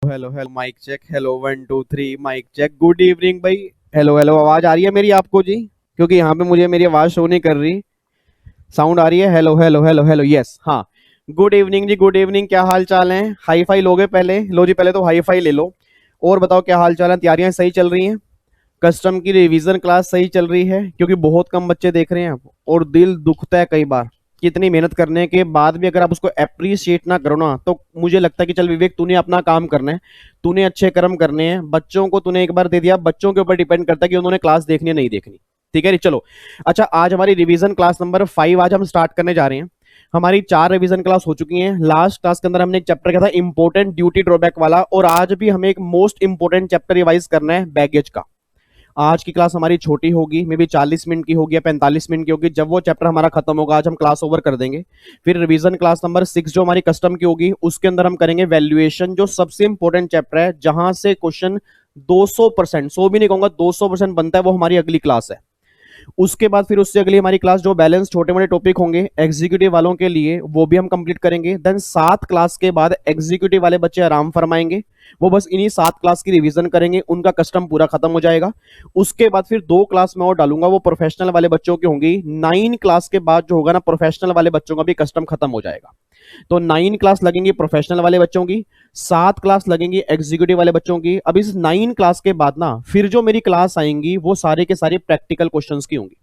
Hello hello mic check. Hello 1 2 3 mic check. Good evening भाई। Hello hello, आवाज आ रही है मेरी आपको जी? क्योंकि यहाँ पे मुझे मेरी आवाज शो नहीं कर रही। साउंड आ रही है? Hello hello hello hello, yes, हाँ। गुड इवनिंग जी, गुड इवनिंग। क्या हाल चाल है? हाई फाई लोगे पहले? लो जी, पहले तो हाई फाई ले लो। और बताओ क्या हाल चाल है? तैयारियां सही चल रही हैं? कस्टम की रिवीजन क्लास सही चल रही है? क्योंकि बहुत कम बच्चे देख रहे हैं और दिल दुखता है कई बार कि इतनी मेहनत करने के बाद भी अगर आप उसको अप्रिशिएट ना करो ना, तो मुझे लगता है कि चल विवेक, तूने अपना काम करना है, तूने अच्छे कर्म करने हैं, बच्चों को तूने एक बार दे दिया, बच्चों के ऊपर डिपेंड करता है कि उन्होंने क्लास देखनी है नहीं देखनी। ठीक है जी, चलो। अच्छा, आज हमारी रिवीजन क्लास नंबर 5 आज हम स्टार्ट करने जा रहे हैं। हमारी 4 रिवीजन क्लास हो चुकी हैं। लास्ट क्लास के अंदर हमने एक चैप्टर किया था इंपोर्टेंट ड्यूटी ड्रॉबैक वाला, और आज भी हमें एक मोस्ट इंपोर्टेंट चैप्टर रिवाइज करना है, बैगेज का। आज की क्लास हमारी छोटी होगी, मे बी 40 मिनट की होगी या 45 मिनट की होगी। जब वो चैप्टर हमारा खत्म होगा आज हम क्लास ओवर कर देंगे। फिर रिवीजन क्लास नंबर 6 जो हमारी कस्टम की होगी, उसके अंदर हम करेंगे वैल्यूएशन, जो सबसे इंपॉर्टेंट चैप्टर है, जहां से क्वेश्चन 200%, 100 भी नहीं कहूंगा, 200% बनता है, वो हमारी अगली क्लास है। उसके बाद फिर उससे अगली हमारी क्लास जो बैलेंस छोटे मोटे टॉपिक होंगे एग्जीक्यूटिव वालों के लिए, वो भी हम कंप्लीट करेंगे। देन 7 क्लास के बाद एग्जीक्यूटिव वाले बच्चे आराम फरमाएंगे, वो बस इन्हीं 7 क्लास की रिवीजन करेंगे, उनका कस्टम पूरा खत्म हो जाएगा। उसके बाद फिर 2 क्लास में और डालूंगा, वो प्रोफेशनल वाले बच्चों की होंगी। 9 क्लास के बाद जो होगा ना, प्रोफेशनल वाले बच्चों का भी कस्टम खत्म हो जाएगा। तो 9 क्लास लगेंगी प्रोफेशनल वाले बच्चों की, 7 क्लास लगेंगी एग्जीक्यूटिव वाले बच्चों की। अब इस 9 क्लास के बाद ना फिर जो मेरी क्लास आएंगी वो सारे के सारे प्रैक्टिकल क्वेश्चंस की होंगी।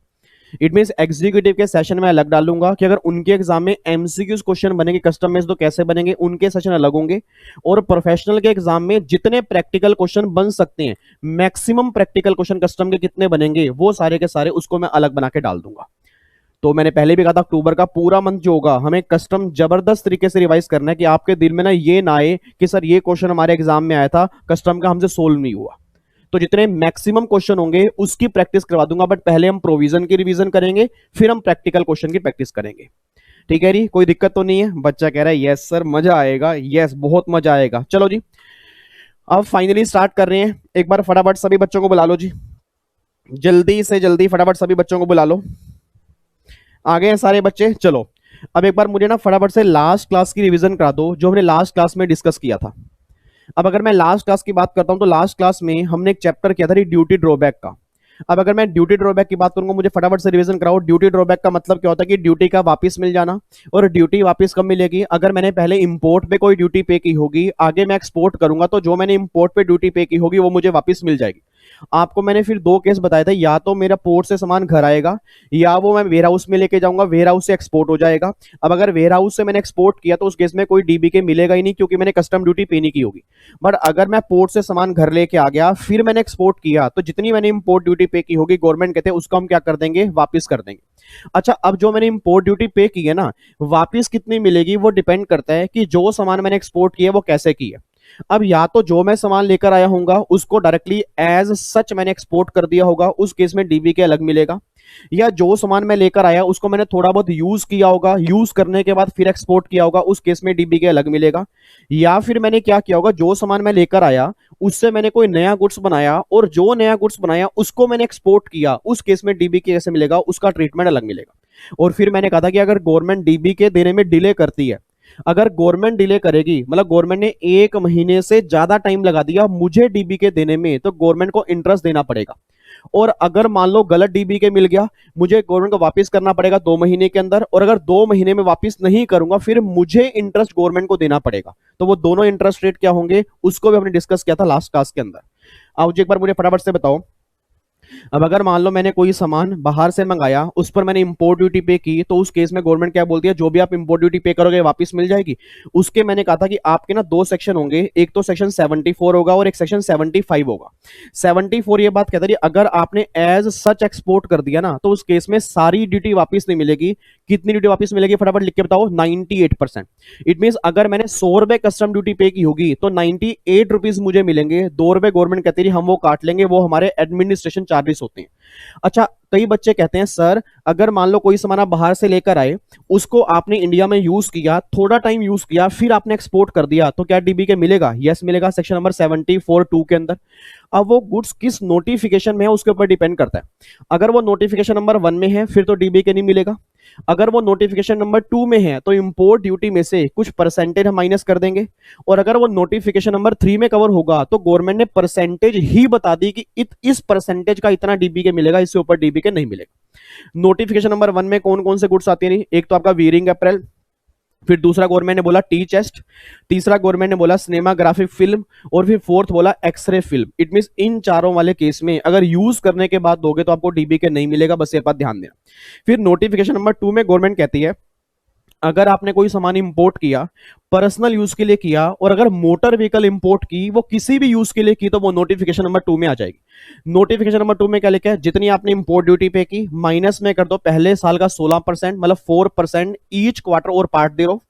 इट मीन एग्जीक्यूटिव के सेशन में अलग डालूंगा कि अगर उनके एग्जाम में एमसीक्यूज क्वेश्चन बनेंगे कस्टम में तो कैसे बनेंगे, उनके सेशन अलग होंगे। और प्रोफेशनल के एग्जाम में जितने प्रैक्टिकल क्वेश्चन बन सकते हैं, मैक्सिमम प्रैक्टिकल क्वेश्चन कस्टम के कितने बनेंगे, वो सारे के सारे उसको मैं अलग बना के डाल दूंगा। तो मैंने पहले भी कहा था, अक्टूबर का पूरा मंथ जो होगा हमें कस्टम जबरदस्त तरीके से रिवाइज करना है कि आपके दिल में ना ये ना आए कि सर ये क्वेश्चन हमारे एग्जाम में आया था, कस्टम का हमसे सोल्व नहीं हुआ। तो जितने मैक्सिमम क्वेश्चन होंगे उसकी प्रैक्टिस करवा दूंगा, बट पहले हम प्रोविजन की रिवीजन करेंगे, फिर हम प्रैक्टिकल क्वेश्चन की प्रैक्टिस करेंगे। ठीक है जी, कोई दिक्कत तो नहीं है? बच्चा कह रहा है यस सर, मजा आएगा। यस, बहुत मजा आएगा। चलो जी, अब फाइनली स्टार्ट कर रहे हैं। एक बार फटाफट सभी बच्चों को बुला लो जी, जल्दी से जल्दी फटाफट सभी बच्चों को बुला लो। आ गए हैं सारे बच्चे? चलो, अब एक बार मुझे ना फटाफट से लास्ट क्लास की रिवीजन करा दो, जो हमने लास्ट क्लास में डिस्कस किया था। अब अगर मैं लास्ट क्लास की बात करता हूं तो लास्ट क्लास में हमने एक चैप्टर किया था ड्यूटी ड्रॉबैक का। अब अगर मैं ड्यूटी ड्रॉबैक की बात करूंगा, मुझे फटाफट से रिवीजन कराओ। ड्यूटी ड्रॉबैक का मतलब क्या होता है कि ड्यूटी का वापस मिल जाना। और ड्यूटी वापस कब मिलेगी? अगर मैंने पहले इंपोर्ट पे कोई ड्यूटी पे की होगी, आगे मैं एक्सपोर्ट करूंगा तो जो मैंने इंपोर्ट पे ड्यूटी पे की होगी वो मुझे वापस मिल जाएगी। आपको मैंने फिर 2 केस बताए थे, या तो मेरा पोर्ट से सामान घर आएगा, या वो मैं वेयर हाउस में लेके जाऊंगा, वेयर हाउस से एक्सपोर्ट हो जाएगा। अब अगर वेयर हाउस से मैंने एक्सपोर्ट किया तो उस केस में कोई डीबीके मिलेगा ही नहीं, क्योंकि मैंने कस्टम ड्यूटी पे नहीं की होगी। बट अगर मैं पोर्ट से सामान घर लेके आ गया, फिर मैंने एक्सपोर्ट किया, तो जितनी मैंने इंपोर्ट ड्यूटी पे की होगी, गवर्नमेंट कहते हैं उसको हम क्या कर देंगे, वापिस कर देंगे। अच्छा, अब जो मैंने इंपोर्ट ड्यूटी पे की है ना, वापिस कितनी मिलेगी वो डिपेंड करता है कि जो सामान मैंने एक्सपोर्ट किया वो कैसे किया। अब या तो जो मैं सामान लेकर आया हूंगा उसको डायरेक्टली एज सच मैंने एक्सपोर्ट कर दिया होगा, उस केस में डीबी के अलग मिलेगा। या जो सामान मैं लेकर आया उसको मैंने थोड़ा बहुत यूज किया होगा, यूज करने के बाद फिर एक्सपोर्ट किया होगा, उस केस में डीबी के अलग मिलेगा। या फिर मैंने क्या किया होगा, जो सामान मैं लेकर आया उससे मैंने कोई नया गुड्स बनाया, और जो नया गुड्स बनाया उसको मैंने एक्सपोर्ट किया, उस केस में डीबी के कैसे मिलेगा, उसका ट्रीटमेंट अलग मिलेगा। और फिर मैंने कहा था कि अगर गवर्नमेंट डीबी के देने में डिले करती है, अगर गवर्नमेंट डिले करेगी, मतलब गवर्नमेंट ने 1 महीने से ज्यादा टाइम लगा दिया मुझे डीबी के देने में, तो गवर्नमेंट को इंटरेस्ट देना पड़ेगा। और अगर मान लो गलत डीबी के मिल गया, मुझे गवर्नमेंट को वापस करना पड़ेगा 2 महीने के अंदर, और अगर 2 महीने में वापस नहीं करूंगा फिर मुझे इंटरेस्ट गवर्नमेंट को देना पड़ेगा। तो वो दोनों इंटरेस्ट रेट क्या होंगे उसको भी हमने डिस्कस किया था लास्ट क्लास के अंदर। अब एक बार मुझे फटाफट से बताओ, अब अगर मान लो मैंने कोई सामान बाहर से मंगाया, उस पर मैंने इंपोर्ट ड्यूटी पे की, तो उस केस में गवर्नमेंट क्या बोलती है, जो भी आप इंपोर्ट ड्यूटी पे करोगे वापस मिल जाएगी। उसके मैंने कहा था कि आपके ना 2 सेक्शन होंगे, एक तो सेक्शन 74 होगा और एक सेक्शन 75 होगा। 74 ये बात कहता है अगर आपने एज सच एक्सपोर्ट कर दिया ना, तो उस केस में सारी ड्यूटी वापस नहीं मिलेगी। कितनी ड्यूटी वापस मिलेगी फटाफट लिख के बताओ, 98%। इट मीन अगर मैंने 100 रुपए कस्टम ड्यूटी पे की होगी तो 98 रुपीज मुझे मिलेंगे। 2 रुपए गवर्नमेंट कहती है हम वो काट लेंगे, वो हमारे एडमिनिस्ट्रेशन चार्जेस होते हैं। अच्छा, कई बच्चे कहते हैं सर अगर मान लो कोई सामान आप बाहर से लेकर आए, उसको आपने इंडिया में यूज किया, थोड़ा टाइम यूज किया, फिर आपने एक्सपोर्ट कर दिया, तो क्या डीबी के मिलेगा? यस मिलेगा, सेक्शन नंबर 74(2) के अंदर। अब वो गुड्स किस नोटिफिकेशन में है उसके ऊपर डिपेंड करता है। अगर वो नोटिफिकेशन नंबर 1 में है फिर तो डीबी के नहीं मिलेगा। अगर वो नोटिफिकेशन नंबर 2 में है तो इंपोर्ट ड्यूटी में से कुछ परसेंटेज हम माइनस कर देंगे, और अगर वो नोटिफिकेशन नंबर 3 में कवर होगा तो गवर्नमेंट ने परसेंटेज ही बता दी कि इस परसेंटेज का इतना डीबी के मिलेगा, इससे ऊपर डीबी के नहीं मिलेगा। नोटिफिकेशन नंबर 1 में कौन कौन से गुड्स आती है? एक तो आपका वीयरिंग अपैरल, फिर दूसरा गवर्नमेंट ने बोला टी चेस्ट, तीसरा गवर्नमेंट ने बोला सिनेमाग्राफिक फिल्म, और फिर फोर्थ बोला एक्सरे फिल्म। इट मींस इन चारों वाले केस में अगर यूज करने के बाद दोगे तो आपको डीबी के नहीं मिलेगा, बस ये बात ध्यान देना। फिर नोटिफिकेशन नंबर 2 में गवर्नमेंट कहती है अगर आपने कोई सामान इंपोर्ट किया, पर्सनल यूज के लिए किया, और अगर मोटर व्हीकल इंपोर्ट की, वो किसी भी यूज के लिए की, तो वो नोटिफिकेशन नंबर 2 में आ जाएगी। नोटिफिकेशन नंबर 2 में क्या लिखा है? जितनी आपने इंपोर्ट ड्यूटी पे की माइनस में कर दो पहले साल का 16%, मतलब 4% ईच क्वार्टर और पार्ट दे रहो,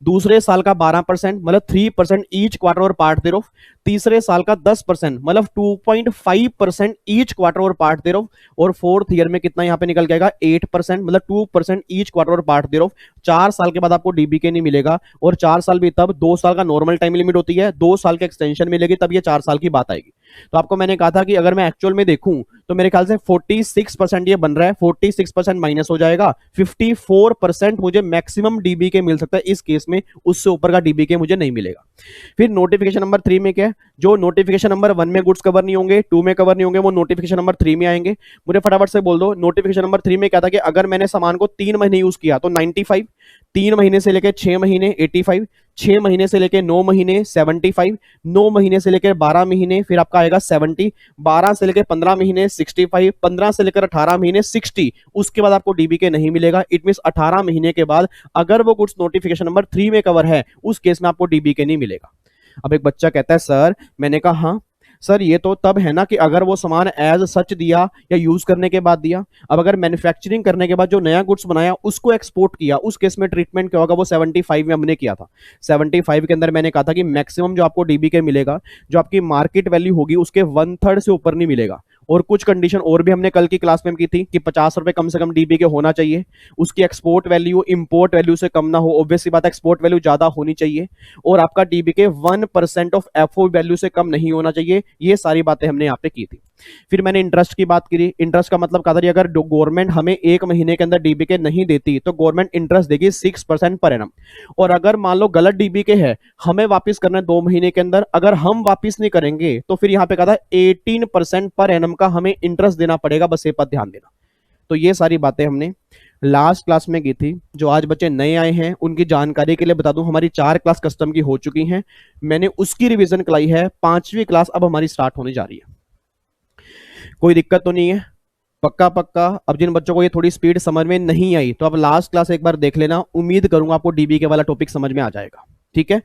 दूसरे साल का 12% मतलब 3% ईच क्वार्टर और पार्ट दे रहो, तीसरे साल का 10% मतलब 2.5% ईच क्वार्टर और पार्ट दे रहो, और फोर्थ ईयर में कितना यहां पे निकल जाएगा? 8% मतलब 2% ईच क्वार्टर और पार्ट दे रहो। 4 साल के बाद आपको डीबीके नहीं मिलेगा, और 4 साल भी तब 2 साल का नॉर्मल टाइम लिमिट होती है, 2 साल की एक्सटेंशन मिलेगी तब ये 4 साल की बात आएगी। तो आपको मैंने कहा था कि अगर मैं एक्चुअल में देखूं तो मेरे ख्याल से 46% ये बन रहा है, 46% माइनस हो जाएगा, 54% मुझे मैक्सिमम डीबी के मिल सकता है इस केस में, उससे ऊपर का डीबी के मुझे नहीं मिलेगा। फिर नोटिफिकेशन नंबर 3 में क्या है? जो नोटिफिकेशन नंबर 1 में गुड्स कवर नहीं होंगे, 2 में कवर नहीं होंगे, वो नोटिफिकेशन नंबर 3 में आएंगे। मुझे फटाफट से बोल दो, नोटिफिकेशन नंबर 3 में क्या था कि अगर मैंने सामान को 3 महीने यूज किया तो 95, 3 महीने से लेकर 6 महीने 85, 6 महीने से लेकर 9 महीने 75, 9 महीने से लेकर 12 महीने फिर आपका आएगा 70, 12 से लेकर 15 महीने 65, 15 से लेकर 18 महीने 60, उसके बाद आपको डीबीके नहीं मिलेगा। इट मींस 18 महीने के बाद अगर वो गुड्स नोटिफिकेशन नंबर 3 में कवर है, उस केस में आपको डीबीके नहीं मिलेगा। अब एक बच्चा कहता है सर, मैंने कहा हाँ सर, ये तो तब है ना कि अगर वो सामान एज सच दिया या यूज करने के बाद दिया। अब अगर मैन्युफैक्चरिंग करने के बाद जो नया गुड्स बनाया उसको एक्सपोर्ट किया, उस केस में ट्रीटमेंट क्या होगा? वो 75 में हमने किया था। 75 के अंदर मैंने कहा था कि मैक्सिमम जो आपको डीबीके मिलेगा, जो आपकी मार्केट वैल्यू होगी उसके 1/3 से ऊपर नहीं मिलेगा। और कुछ कंडीशन और भी हमने कल की क्लास में की थी कि 50 रुपए कम से कम डीबीके होना चाहिए, उसकी एक्सपोर्ट वैल्यू इंपोर्ट वैल्यू से कम ना हो, ऑब्वियसली बात है एक्सपोर्ट वैल्यू ज्यादा होनी चाहिए, और आपका डीबीके 1% ऑफ एफओ वैल्यू से कम नहीं होना चाहिए। ये सारी बातें हमने यहाँ पे की थी। फिर मैंने इंटरेस्ट की बात करी। इंटरेस्ट का मतलब कहा था अगर गवर्नमेंट हमें 1 महीने के अंदर डीबीके नहीं देती तो गवर्नमेंट इंटरेस्ट देगी 6% पर एनम, और अगर मान लो गलत डीबीके है, हमें वापस करना है 2 महीने के अंदर, अगर हम वापस नहीं करेंगे तो फिर यहाँ पे कहा था 18% पर एनम का हमें इंटरेस्ट देना पड़ेगा, बस ये पर ध्यान देना। तो ये सारी बातें हमने लास्ट क्लास में की थी। जो आज बच्चे नए आए हैं उनकी जानकारी के लिए बता दूं, हमारी 4 क्लास कस्टम की हो चुकी हैं, मैंने उसकी रिवीजन कराई है, 5वीं क्लास अब हमारी स्टार्ट होने जा रही है। कोई दिक्कत तो नहीं है? पक्का पक्का। अब जिन बच्चों को ये थोड़ी स्पीड समझ में नहीं आई तो अब लास्ट क्लास एक बार देख लेना, उम्मीद करूंगा आपको डीबीके वाला टॉपिक समझ में आ जाएगा। ठीक है,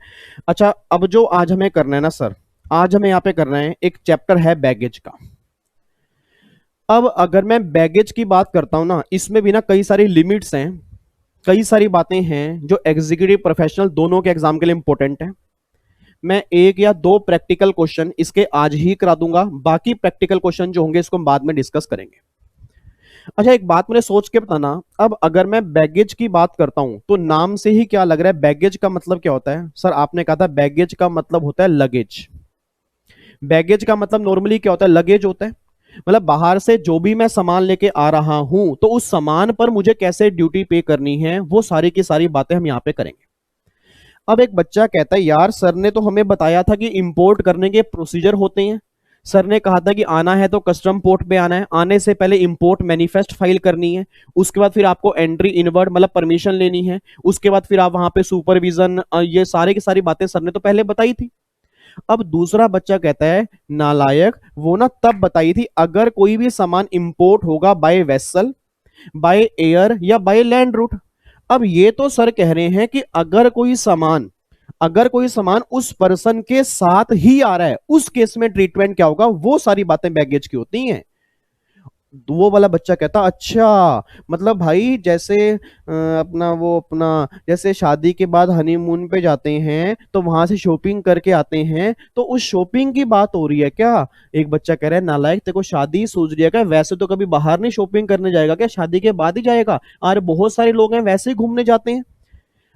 अच्छा अब जो आज हमें करना है ना सर, आज हमें यहाँ पे करना है एक चैप्टर है बैगेज का। अब अगर मैं बैगेज की बात करता हूं ना, इसमें भी ना कई सारी लिमिट्स हैं, कई सारी बातें हैं जो एग्जीक्यूटिव प्रोफेशनल दोनों के एग्जाम के लिए इंपॉर्टेंट है। मैं 1 या 2 प्रैक्टिकल क्वेश्चन इसके आज ही करा दूंगा, बाकी प्रैक्टिकल क्वेश्चन जो होंगे इसको हम बाद में डिस्कस करेंगे। अच्छा एक बात मुझे सोच के बताना, अब अगर मैं बैगेज की बात करता हूं तो नाम से ही क्या लग रहा है? बैगेज का मतलब क्या होता है? सर आपने कहा था बैगेज का मतलब होता है लगेज। बैगेज का मतलब नॉर्मली क्या होता है? लगेज होता है। मतलब बाहर से जो भी मैं सामान लेके आ रहा हूं तो उस सामान पर मुझे कैसे ड्यूटी पे करनी है, वो सारी की सारी बातें हम यहां पे करेंगे। अब एक बच्चा कहता है यार सर ने तो हमें बताया था कि इंपोर्ट करने के प्रोसीजर होते हैं, सर ने कहा था कि आना है तो कस्टम पोर्ट पे आना है, आने से पहले इंपोर्ट मैनिफेस्ट फाइल करनी है, उसके बाद फिर आपको एंट्री इनवर्ड मतलब परमिशन लेनी है, उसके बाद फिर आप वहां पे सुपरविजन, ये सारे की सारी बातें सर ने तो पहले बताई थी। अब दूसरा बच्चा कहता है नालायक, वो ना तब बताई थी अगर कोई भी सामान इंपोर्ट होगा बाय वेसल, बाय एयर या बाय लैंड रूट। अब ये तो सर कह रहे हैं कि अगर कोई सामान उस पर्सन के साथ ही आ रहा है, उस केस में ट्रीटमेंट क्या होगा? वो सारी बातें बैगेज की होती हैं। वो वाला बच्चा कहता अच्छा मतलब भाई जैसे अपना जैसे शादी के बाद हनीमून पे जाते हैं तो वहां से शॉपिंग करके आते हैं, तो उस शॉपिंग की बात हो रही है क्या? एक बच्चा कह रहा है नालायक, तेरे को शादी सूझ रही है क्या? वैसे तो कभी बाहर नहीं शॉपिंग करने जाएगा क्या? शादी के बाद ही जाएगा। और बहुत सारे लोग हैं वैसे ही घूमने जाते हैं,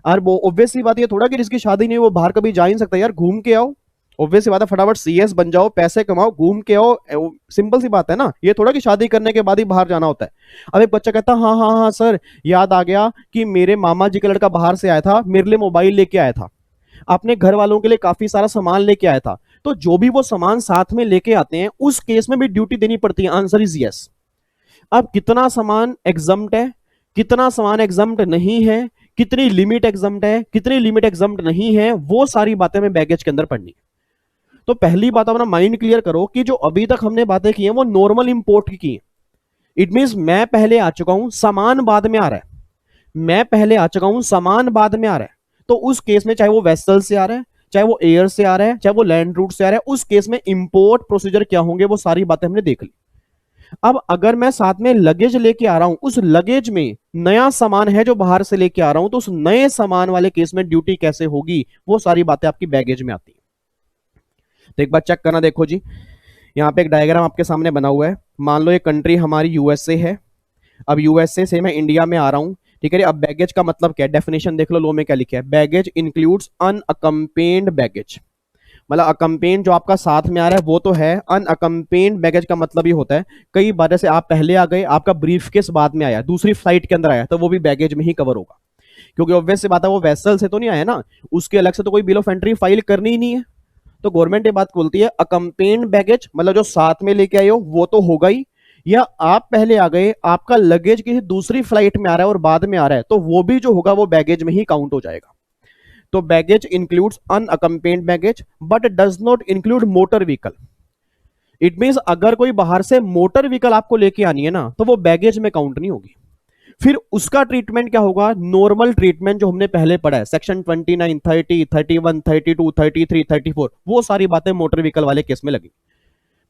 और वो ऑब्वियसली बात ये थोड़ा कि जिसकी शादी नहीं वो बाहर कभी जा ही नहीं सकता, यार घूम के आओ। ऑब्वियस सी बात है, फटाफट सीएस बन जाओ, पैसे कमाओ, घूम के आओ, सिंपल सी बात है ना। ये थोड़ा कि शादी करने के बाद ही बाहर जाना होता है। अब एक बच्चा कहता है हाँ हाँ हाँ सर, याद आ गया कि मेरे मामा जी का लड़का बाहर से आया था, मेरे लिए मोबाइल लेके आया था, अपने घर वालों के लिए काफी सारा सामान लेके आया था। तो जो भी वो सामान साथ में लेके आते हैं उस केस में भी ड्यूटी देनी पड़ती है। Answer is yes. अब कितना सामान एग्जम्प्ट है, कितना सामान एग्जम्प्ट नहीं है, कितनी लिमिट एग्जम्प्ट है, कितनी लिमिट एग्जम्प्ट नहीं है, वो सारी बातें हमें बैगेज के अंदर पढ़नी है। तो पहली बात अपना माइंड क्लियर करो कि जो अभी तक हमने बातें की हैं वो नॉर्मल इंपोर्ट की हैं। इट मींस मैं पहले आ चुका हूं, सामान बाद में आ रहा है। मैं पहले आ चुका हूं, सामान बाद में आ रहा है। तो उस केस में चाहे वो वेसल से आ रहा है, चाहे वो एयर से आ रहा है, चाहे वो लैंड रूट से आ रहा है, उस केस में इंपोर्ट प्रोसीजर क्या होंगे वो सारी बातें हमने देख ली। अब अगर मैं साथ में लगेज लेके आ रहा हूं, उस लगेज में नया सामान है जो बाहर से लेके आ रहा हूं, तो उस नए सामान वाले केस में ड्यूटी कैसे होगी, वो सारी बातें आपकी बैगेज में आती है। तो एक बार चेक करना, देखो जी, यहाँ पे एक डायग्राम आपके सामने बना हुआ है। मान लो ये कंट्री हमारी यूएसए है। अब यूएसए से मैं इंडिया में आ रहा हूँ, ठीक है। अब बैगेज का मतलब क्या है, डेफिनेशन देख लो, लो में क्या लिखा है, बैगेज इंक्लूड्स अनअकम्पेन्ड बैगेज। मतलब अकम्पेन्ड जो आपका साथ में आ रहा है वो तो है, अनअकम्पेन्ड बैगेज का मतलब ये होता है कई बार जैसे आप पहले आ गए, आपका ब्रीफकेस बाद में आया, दूसरी फ्लाइट के अंदर आया, तो वो भी बैगेज में ही कवर होगा, क्योंकि ऑब्वियस सी बात है वो वेसल से तो नहीं आया ना, उसके अलग से तो कोई बिल ऑफ एंट्री फाइल करनी ही नहीं है। तो गवर्नमेंट ये बात बोलती है अकम्पेन्ड बैगेज मतलब जो साथ में लेके आए हो वो तो होगा ही, या आप पहले आ गए, आपका लगेज किसी दूसरी फ्लाइट में आ रहा है और बाद में आ रहा है, तो वो भी जो होगा वो बैगेज में ही काउंट हो जाएगा। तो baggage includes unaccompanied baggage but does not include motor vehicle. It means अगर कोई बाहर से मोटर व्हीकल आपको लेके आनी है ना, तो वो बैगेज में काउंट नहीं होगी। फिर उसका ट्रीटमेंट क्या होगा, नॉर्मल ट्रीटमेंट जो हमने पहले पढ़ा है, सेक्शन 29, 30, 31, 32, 33, 34, वो सारी बातें मोटर व्हीकल वाले केस में लगी।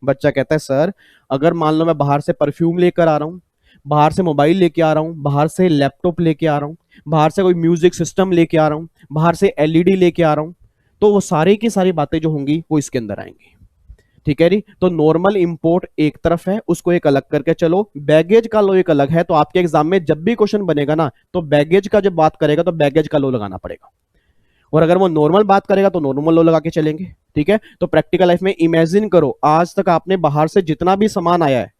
बच्चा कहता है सर अगर मान लो मैं बाहर से परफ्यूम लेकर आ रहा हूं, बाहर से मोबाइल लेके आ रहा हूं, बाहर से लैपटॉप लेके आ रहा हूं, बाहर से कोई म्यूजिक सिस्टम लेके आ रहा हूं, बाहर से एलईडी लेके आ रहा हूं, तो वो सारी की सारी बातें जो होंगी वो इसके अंदर आएंगी। ठीक है जी। तो नॉर्मल इंपोर्ट एक तरफ है, उसको एक अलग करके चलो, बैगेज का लो एक अलग है। तो आपके एग्जाम में जब भी क्वेश्चन बनेगा ना, तो बैगेज का जब बात करेगा तो बैगेज का लो लगाना पड़ेगा, और अगर वो नॉर्मल बात करेगा तो नॉर्मल लो लगा के चलेंगे। ठीक है। तो प्रैक्टिकल लाइफ में इमेजिन करो, आज तक आपने बाहर से जितना भी सामान आया है,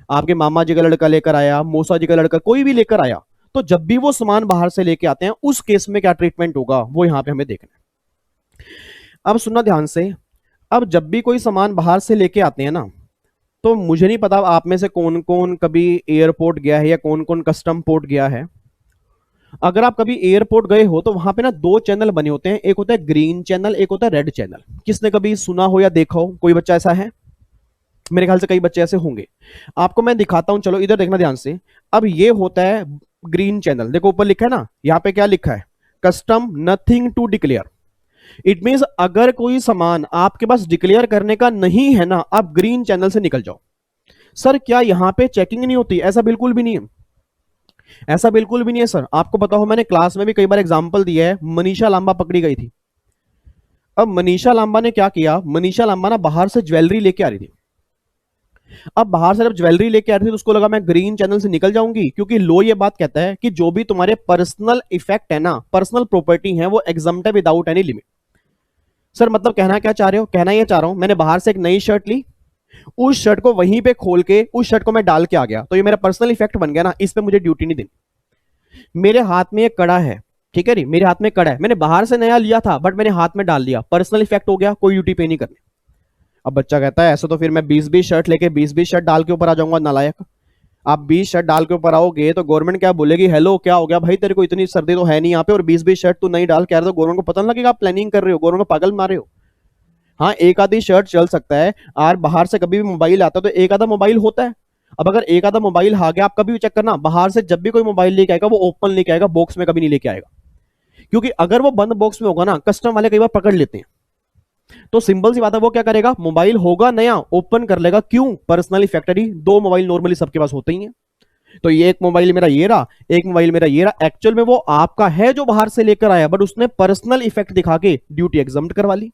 आपके मामा जी का लड़का लेकर आया, मौसा जी का लड़का, कोई भी लेकर आया, तो जब भी वो सामान बाहर से लेके आते हैं उस केस में क्या ट्रीटमेंट होगा वो यहां पे हमें देखना है। अब सुनना ध्यान से, अब जब भी कोई सामान बाहर से लेके आते हैं ना, तो मुझे नहीं पता आप में से कौन कौन कभी एयरपोर्ट गया है या कौन कौन कस्टम पोर्ट गया है। अगर आप कभी एयरपोर्ट गए हो तो वहां पे ना दो चैनल बने होते हैं, एक होता है ग्रीन चैनल, एक होता है रेड चैनल। किसने कभी सुना हो या देखा हो, कोई बच्चा ऐसा है? मेरे ख्याल से कई बच्चे ऐसे होंगे। आपको मैं दिखाता हूं, चलो इधर देखना ध्यान से। अब ये होता है ग्रीन चैनल, देखो ऊपर लिखा है ना, यहां पे क्या लिखा है, custom nothing to declare. It means अगर कोई सामान आपके पास डिक्लेयर करने का नहीं है ना, आप ग्रीन चैनल से निकल जाओ। सर क्या यहां पे चेकिंग नहीं होती? ऐसा बिल्कुल भी नहीं है, ऐसा बिल्कुल भी नहीं है सर। आपको पता हो मैंने क्लास में भी कई बार एग्जांपल दिया है, मनीषा लांबा पकड़ी गई थी। अब मनीषा लांबा ने क्या किया, मनीषा लांबा ना बाहर से ज्वेलरी लेके आ रही थी। अब बाहर से जब ज्वेलरी लेके आ रही थी तो उसको लगा मैं ग्रीन चैनल से निकल जाऊंगी, क्योंकि लो ये बात कहता है कि जो भी तुम्हारे पर्सनल इफेक्ट है ना, पर्सनल प्रॉपर्टी है, वो एग्जम्प्ट है विदाउट एनी लिमिट। सर मतलब कहना क्या चाह रहे हो? कहना ये चाह रहा हूं मैंने बाहर से एक नई शर्ट ली, उस शर्ट को वहीं पे खोल के उस शर्ट को मैं डाल के आ गया, तो ये मेरा पर्सनल इफेक्ट बन गया ना, इस पे मुझे ड्यूटी नहीं देनी। मेरे हाथ में एक कड़ा है, ठीक है नी, मेरे हाथ में कड़ा है, मैंने बाहर से नया लिया था बट मैंने हाथ में डाल लिया, पर्सनल इफेक्ट हो गया, कोई ड्यूटी पे नहीं करनी। अब बच्चा कहता है ऐसा तो फिर मैं 20-20 शर्ट लेके 20-20 शर्ट डाल के ऊपर आ जाऊंगा, नालायक। आप 20 शर्ट डाल के ऊपर आओगे तो गवर्नमेंट क्या बोलेगी, हेलो क्या हो गया भाई, तेरे को इतनी सर्दी तो है नहीं यहाँ पे और 20-20 शर्ट तू नहीं डाल के आ रहे, तो गवर्नमेंट को पता नहीं लगेगा आप प्लानिंग कर रहे हो, गवर्नमेंट को पागल मारे हो। हाँ एक आधी शर्ट चल सकता है, और बाहर से कभी भी मोबाइल आता है तो एक आधा मोबाइल होता है। अब अगर एक आधा मोबाइल आ गया, आप कभी भी चेक करना, बाहर से जब भी कोई मोबाइल लेके आएगा वो ओपन लेके आएगा, बॉक्स में कभी नहीं लेके आएगा, क्योंकि अगर वो बंद बॉक्स में होगा ना, कस्टम वाले कई बार पकड़ लेते हैं। तो सिंपल सी बात है, वो क्या करेगा, मोबाइल होगा नया ओपन कर लेगा, क्यों, पर्सनली फैक्टरी, दो मोबाइल नॉर्मली सबके पास होते ही हैं। तो ये एक मोबाइल मेरा ये रहा, एक मोबाइल मेरा ये रहा, एक्चुअल में वो आपका है जो बाहर से लेकर आया, बट उसने पर्सनल इफेक्ट दिखा के ड्यूटी एग्जम्प्ट करवा ली।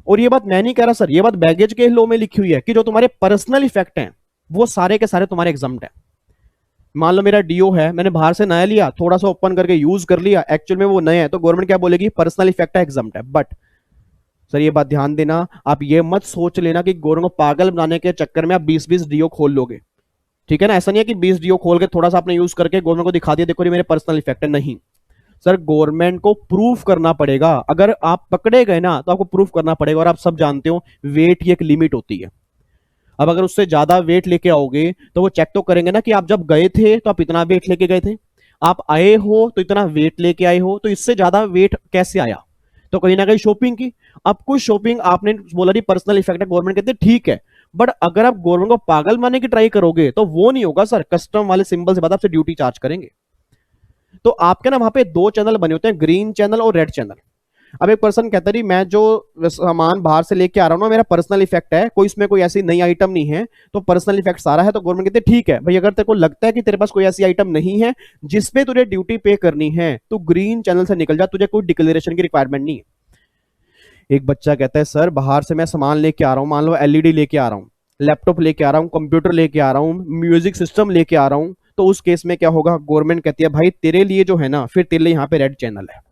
और ये बात मैं नहीं कह रहा सर, ये बात बैगेज के लॉ में लिखी हुई है कि जो तुम्हारे पर्सनल इफेक्ट हैं वो सारे के सारे तुम्हारे एग्जम्प्ट हैं। मान लो मेरा डीओ है, मैंने बाहर से नया लिया, थोड़ा सा ओपन करके यूज कर लिया, एक्चुअल में वो नया है, तो गवर्नमेंट क्या बोलेगी, पर्सनल इफेक्ट है, एग्जम्प्ट है। बट सर ये बात ध्यान देना, आप ये मत सोच लेना कि गवर्नमेंट को पागल बनाने के चक्कर में आप 20-20 डीओ खोल लोगे, ठीक है ना। ऐसा नहीं है कि 20 डीओ खोल के थोड़ा सा आपने यूज करके गवर्नमेंट को दिखा दिया देखो ये मेरे पर्सनल इफेक्ट है, नहीं सर, गवर्नमेंट को प्रूफ करना पड़ेगा। अगर आप पकड़े गए ना तो आपको प्रूफ करना पड़ेगा, और आप सब जानते हो वेट की एक लिमिट होती है। अब अगर उससे ज्यादा वेट लेके आओगे तो वो चेक तो करेंगे ना कि आप जब गए थे तो आप इतना वेट लेके गए थे, आप आए हो तो इतना वेट लेके आए हो, तो इससे ज्यादा वेट कैसे आया, तो कहीं ना कहीं शॉपिंग की। अब कुछ शॉपिंग आपने बोला नहीं पर्सनल इफेक्ट है, गवर्नमेंट कहते हैं ठीक है, बट अगर आप गवर्नमेंट को पागल मानने की ट्राई करोगे तो वो नहीं होगा सर, कस्टम वाले सिंबल से बाद आपसे ड्यूटी चार्ज करेंगे। तो आपके ना वहां पे दो चैनल बने होते हैं, ग्रीन चैनल और रेड चैनल। अब एक पर्सन कहता है मैं जो सामान बाहर से लेके आ रहा हूँ ना, मेरा पर्सनल इफेक्ट है, कोई इसमें कोई ऐसी नई आइटम नहीं है, तो पर्सनल इफेक्ट सारा है। तो गवर्नमेंट कहते हैं ठीक है भाई, अगर तेरे को लगता है कि तेरे पास कोई ऐसी आइटम नहीं है जिसपे तुझे ड्यूटी पे करनी है तो ग्रीन चैनल से निकल जा, तुझे कोई डिक्लेरेशन की रिक्वायरमेंट नहीं है। एक बच्चा कहता है सर बाहर से मैं सामान लेके आ रहा हूँ, मान लो एलईडी लेके आ रहा हूँ, लैपटॉप लेके आ रहा हूँ, कंप्यूटर लेके आ रहा हूँ, म्यूजिक सिस्टम लेके आ रहा हूँ, तो उस केस में क्या होगा, गवर्नमेंट कहती है भाई तेरे लिए जो है ना, फिर तेरे लिए यहाँ पे रेड चैनल है।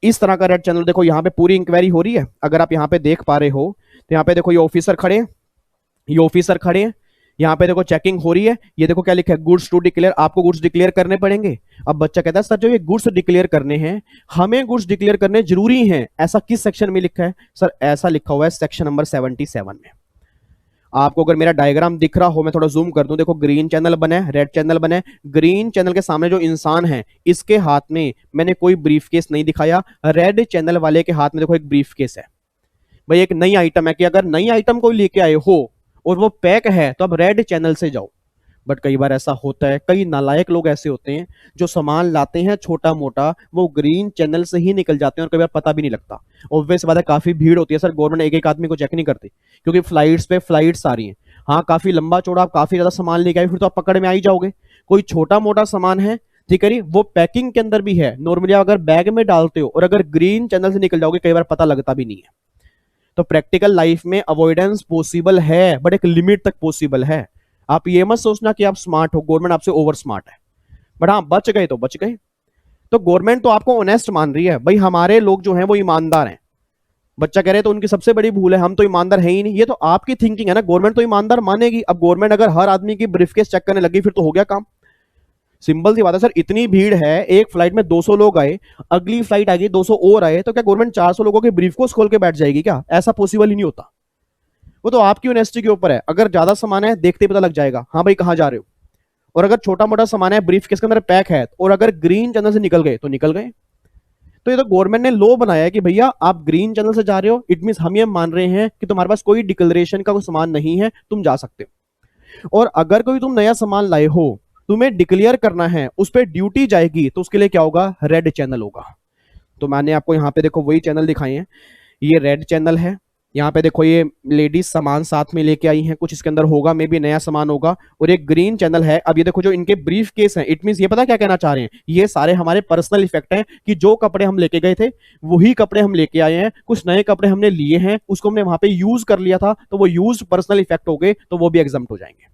इस तरह का रेड चैनल देखो, यहाँ पे पूरी इंक्वायरी हो रही है, अगर आप यहाँ पे देख पा रहे हो तो यहाँ पे देखो ये ऑफिसर खड़े हैं, ये ऑफिसर खड़े हैं, यहाँ पे देखो चेकिंग हो रही है, ये देखो क्या लिखा है, गुड्स टू डिक्लेयर, आपको गुड्स डिक्लेयर करने पड़ेंगे। अब बच्चा कहता है सर जो ये गुड्स डिक्लेयर करने हैं, हमें गुड्स डिक्लेयर करने जरूरी हैं, ऐसा किस सेक्शन में लिखा है, सर ऐसा लिखा हुआ है सेक्शन नंबर 77 में। आपको अगर मेरा डायग्राम दिख रहा हो, मैं थोड़ा जूम कर दूं, देखो ग्रीन चैनल बना है, रेड चैनल बना है। ग्रीन चैनल के सामने जो इंसान है इसके हाथ में मैंने कोई ब्रीफकेस नहीं दिखाया, रेड चैनल वाले के हाथ में देखो एक ब्रीफकेस है। भाई एक नई आइटम है कि अगर नई आइटम कोई लेके आए हो और वो पैक है तो अब रेड चैनल से जाओ। बट कई बार ऐसा होता है, कई नालायक लोग ऐसे होते हैं जो सामान लाते हैं छोटा मोटा, वो ग्रीन चैनल से ही निकल जाते हैं और कई बार पता भी नहीं लगता। ऑब्वियस बात है काफी भीड़ होती है सर, गवर्नमेंट एक एक आदमी को चेक नहीं करती क्योंकि फ्लाइट्स पे फ्लाइट्स आ रही हैं। हाँ काफी लंबा चौड़ा, आप काफी ज्यादा सामान लेके आए फिर तो आप पकड़ में आ ही जाओगे। कोई छोटा मोटा सामान है, ठीक है, वो पैकिंग के अंदर भी है, नॉर्मली आप अगर बैग में डालते हो और अगर ग्रीन चैनल से निकल जाओगे कई बार पता लगता भी नहीं है। तो प्रैक्टिकल लाइफ में अवॉइडेंस पॉसिबल है, बट एक लिमिट तक पॉसिबल है। आप ये मत सोचना कि आप स्मार्ट हो, गवर्नमेंट आपसे ओवर स्मार्ट है, बट हाँ बच गए तो बच गए। तो गवर्नमेंट तो आपको ऑनेस्ट मान रही है, भाई हमारे लोग जो हैं वो ईमानदार हैं। बच्चा कह रहे तो उनकी सबसे बड़ी भूल है, हम तो ईमानदार है ही नहीं। ये तो आपकी थिंकिंग है ना, गवर्नमेंट तो ईमानदार मानेगी। अब गवर्नमेंट अगर हर आदमी की ब्रीफकेस चेक करने लगी फिर तो हो गया काम। सिंपल सी बात है सर, इतनी भीड़ है, एक फ्लाइट में 200 लोग आए, अगली फ्लाइट आ गई 200 और आए, तो क्या गवर्नमेंट 400 लोगों के ब्रीफकेस खोल के बैठ जाएगी क्या? ऐसा पॉसिबल ही नहीं होता। वो तो आपकी ऑनेस्टी के ऊपर है, अगर ज्यादा सामान है देखते ही पता लग जाएगा हाँ भाई कहां जा रहे हो। और अगर छोटा मोटा सामान है ब्रीफकेस के अंदर पैक है और अगर ग्रीन चैनल से निकल गए तो निकल गए। तो ये तो गवर्नमेंट ने लॉ बनाया है कि भैया आप ग्रीन चैनल से जा रहे हो, इट मींस हम ये मान रहे हैं कि तुम्हारे पास कोई डिक्लेरेशन का कोई सामान नहीं है, तुम जा सकते हो। और अगर कोई तुम नया सामान लाए हो, तुम्हें डिक्लेयर करना है, उस पर ड्यूटी जाएगी, तो उसके लिए क्या होगा, रेड चैनल होगा। तो मैंने आपको यहाँ पे देखो वही चैनल दिखाए हैं, ये रेड चैनल है, यहाँ पे देखो ये लेडीज सामान साथ में लेके आई हैं, कुछ इसके अंदर होगा, मे भी नया सामान होगा, और एक ग्रीन चैनल है। अब ये देखो जो इनके ब्रीफ केस हैं, इट मींस ये पता क्या कहना चाह रहे हैं, ये सारे हमारे पर्सनल इफेक्ट हैं कि जो कपड़े हम लेके गए थे वही कपड़े हम लेके आए हैं, कुछ नए कपड़े हमने लिए हैं, उसको हमने वहां पे यूज कर लिया था तो वो यूज पर्सनल इफेक्ट हो गए, तो वो भी एग्जम्प्ट हो जाएंगे।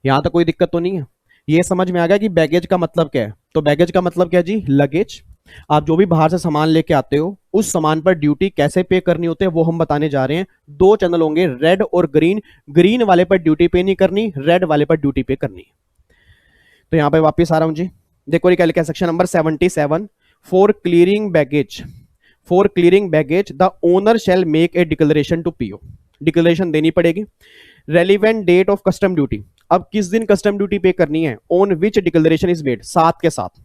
यहां तक कोई दिक्कत तो नहीं है? ये समझ में आ गया कि बैगेज का मतलब क्या है? तो बैगेज का मतलब क्या है जी, लगेज। आप जो भी बाहर से सामान लेके आते हो उस सामान पर ड्यूटी कैसे पे करनी होती है वो हम बताने जा रहे हैं। दो चैनल होंगे, रेड और ग्रीन। ग्रीन वाले पर ड्यूटी पे नहीं करनी, रेड वाले पर ड्यूटी पे करनी। तो यहां पे वापस आ रहा हूं जी, देखो ये क्या लिखा है, section number 77, for clearing baggage, for clearing baggage the owner shall make a declaration to PO. Declaration देनी पड़ेगी। Relevant date of custom duty, अब किस दिन कस्टम ड्यूटी पे करनी है, on which declaration is made, साथ के साथ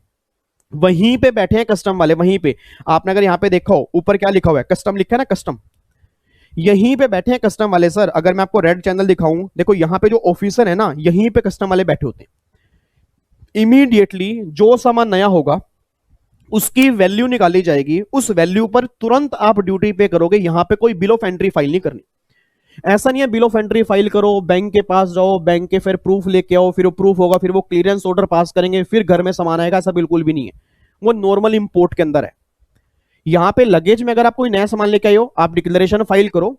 वहीं पे बैठे हैं कस्टम वाले, वहीं पे। आपने अगर यहां पे देखा हो ऊपर क्या लिखा हुआ है, कस्टम लिखा है ना, कस्टम, यहीं पे बैठे हैं कस्टम वाले। सर अगर मैं आपको रेड चैनल दिखाऊं, देखो यहां पे जो ऑफिसर है ना, यहीं पे कस्टम वाले बैठे होते हैं। इमीडिएटली जो सामान नया होगा उसकी वैल्यू निकाली जाएगी, उस वैल्यू पर तुरंत आप ड्यूटी पे करोगे। यहां पे कोई बिल ऑफ एंट्री फाइल नहीं करनी। ऐसा नहीं है बिल ऑफ एंट्री फाइल करो, बैंक के पास जाओ, बैंक के फिर प्रूफ लेके आओ, फिर वो प्रूफ होगा, फिर वो क्लियरेंस ऑर्डर पास करेंगे, फिर घर में सामान आएगा, ऐसा बिल्कुल भी नहीं है। वो नॉर्मल इंपोर्ट के अंदर है। यहां पे लगेज में अगर आप कोई नया सामान लेके आए हो, आप डिक्लेरेशन फाइल करो,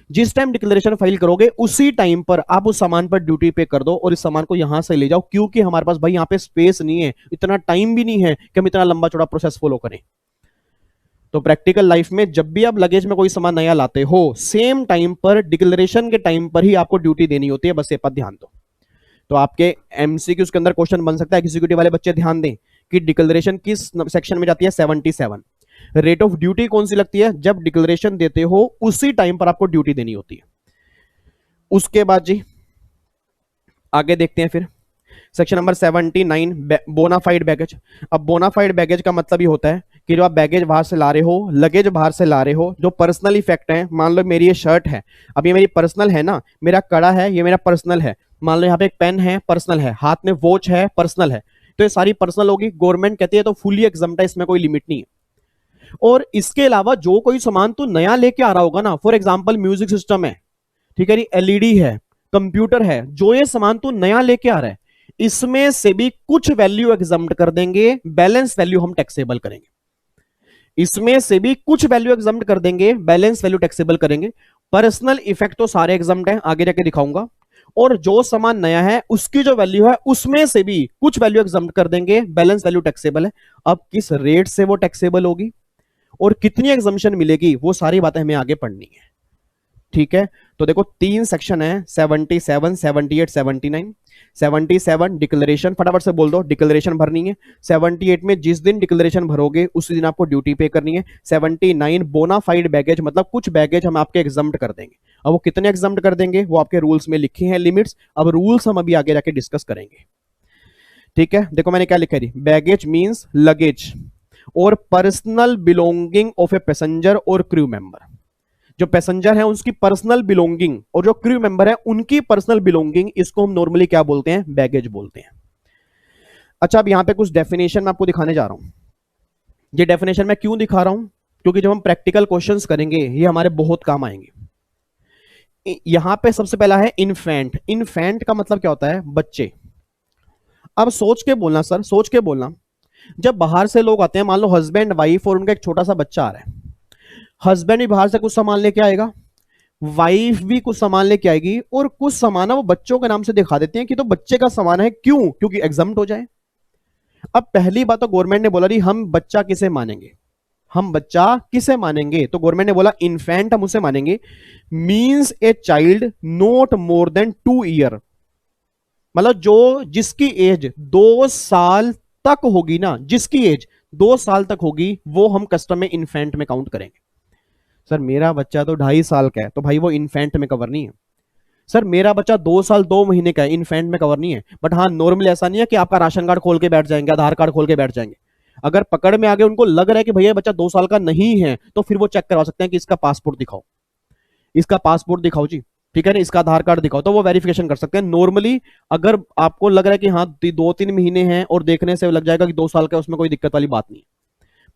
जिस टाइम डिक्लेरेशन फाइल करोगे उसी टाइम पर आप उस सामान पर ड्यूटी पे कर दो और इस सामान को यहां से ले जाओ, क्योंकि हमारे पास भाई यहां पे स्पेस नहीं है, इतना टाइम भी नहीं है कि हम इतना लंबा चौड़ा प्रोसेस फॉलो करें। तो प्रैक्टिकल लाइफ में जब भी आप लगेज में कोई सामान नया लाते हो, सेम टाइम पर डिक्लेरेशन के टाइम पर ही आपको ड्यूटी देनी होती है, बस ये पर ध्यान दो। तो आपके एमसीक्यू के अंदर क्वेश्चन बन सकता है, एग्जीक्यूटिव वाले बच्चे ध्यान दें कि डिक्लेरेशन किस सेक्शन में जाती है, 77। रेट ऑफ ड्यूटी कौन सी लगती है, जब डिक्लेरेशन देते हो उसी टाइम पर आपको ड्यूटी देनी होती है। उसके बाद जी आगे देखते हैं फिर सेक्शन नंबर 79 बोनाफाइड बैगेज। अब बोनाफाइड बैगेज का मतलब ये होता है कि जो आप बैगेज बाहर से ला रहे हो, लगेज बाहर से ला रहे हो, जो पर्सनल इफेक्ट है, मान लो मेरी ये शर्ट है, अब ये मेरी पर्सनल है ना, मेरा कड़ा है ये मेरा पर्सनल है, मान लो यहाँ पे एक पेन है पर्सनल है, हाथ में वॉच है पर्सनल है, तो ये सारी पर्सनल होगी। गवर्नमेंट कहती है तो फुली एग्जम्प्ट है, इसमें कोई लिमिट नहीं है। और इसके अलावा जो कोई सामान तू नया लेके आ रहा होगा ना, फॉर एग्जाम्पल म्यूजिक सिस्टम है, ठीक है, एलईडी है, कंप्यूटर है, जो ये सामान तू नया लेके आ रहा है, इसमें से भी कुछ वैल्यू एग्जम्प्ट कर देंगे, बैलेंस वैल्यू हम टैक्सेबल करेंगे। इसमें से भी कुछ वैल्यू एग्जम्प्ट कर देंगे, बैलेंस वैल्यू टैक्सेबल करेंगे। पर्सनल इफेक्ट तो सारे एग्जम्प्ट हैं, आगे जाके दिखाऊंगा। और जो सामान नया है उसकी जो वैल्यू है उसमें से भी कुछ वैल्यू एग्जम्प्ट कर देंगे, बैलेंस वैल्यू टैक्सेबल है। अब किस रेट से वो टैक्सेबल होगी और कितनी एग्जम्पशन मिलेगी, वो सारी बातें हमें आगे पढ़नी है, ठीक है। तो देखो 3 सेक्शन है, 77, 78, 79। 77 डिक्लेरेशन, फटाफट से बोल दो, डिक्लेरेशन भरनी है। 78 में जिस दिन डिक्लेरेशन भरोगे उसी दिन आपको ड्यूटी पे करनी है। 79 बोनाफाइड बैगेज, मतलब कुछ बैगेज हम आपके एग्जम्प्ट कर देंगे। अब वो कितने एग्जम्प्ट कर देंगे वो आपके रूल्स में लिखे हैं, लिमिट्स। अब रूल्स हम अभी आगे जाके डिस्कस करेंगे, ठीक है। देखो मैंने क्या लिखा है, बैगेज मींस लगेज और personal belonging of a passenger और क्रू मेंबर। जो पैसेंजर है उसकी पर्सनल बिलोंगिंग और जो क्रू मेंबर है उनकी पर्सनल बिलोंगिंग, इसको हम नॉर्मली क्या बोलते हैं, बैगेज बोलते हैं। अच्छा, अब यहां पे कुछ डेफिनेशन मैं आपको दिखाने जा रहा हूं। ये डेफिनेशन मैं क्यों दिखा रहा हूं, क्योंकि जब हम प्रैक्टिकल क्वेश्चंस करेंगे ये हमारे बहुत काम आएंगे। यहां पे सबसे पहला है इन्फेंट। इन्फेंट का मतलब क्या होता है, बच्चे। अब सोच के बोलना सर, सोच के बोलना, जब बाहर से लोग आते हैं, मान लो हस्बैंड वाइफ और उनका एक छोटा सा बच्चा आ रहा है, हस्बैंड भी बाहर से कुछ सामान लेके आएगा, वाइफ भी कुछ सामान लेके आएगी, और कुछ सामान वो बच्चों के नाम से दिखा देते हैं कि तो बच्चे का सामान है, क्यों, क्योंकि एग्जम्प्ट हो जाए। अब पहली बात तो गवर्नमेंट ने बोला रही हम बच्चा किसे मानेंगे, हम बच्चा किसे मानेंगे, तो गवर्नमेंट ने बोला इन्फेंट हम उसे मानेंगे, means a child not more than 2 year, मतलब जो जिसकी एज 2 साल तक होगी ना, जिसकी एज 2 साल तक होगी वो हम कस्टम में इन्फेंट में काउंट करेंगे। सर मेरा बच्चा तो 2.5 साल का है, तो भाई वो इन्फेंट में कवर नहीं है। सर मेरा बच्चा 2 साल 2 महीने का है, इन्फेंट में कवर नहीं है। बट हाँ, नॉर्मली ऐसा नहीं है कि आपका राशन कार्ड खोल के बैठ जाएंगे, आधार कार्ड खोल के बैठ जाएंगे। अगर पकड़ में आगे उनको लग रहा है कि भैया बच्चा 2 साल का नहीं है, तो फिर वो चेक करवा सकते हैं कि इसका पासपोर्ट दिखाओ, इसका पासपोर्ट दिखाओ जी, ठीक है ना, इसका आधार कार्ड दिखाओ, तो वो वेरिफिकेशन कर सकते हैं। नॉर्मली अगर आपको लग रहा है कि हाँ 2-3 महीने हैं और देखने से लग जाएगा कि 2 साल का, उसमें कोई दिक्कत वाली बात नहीं।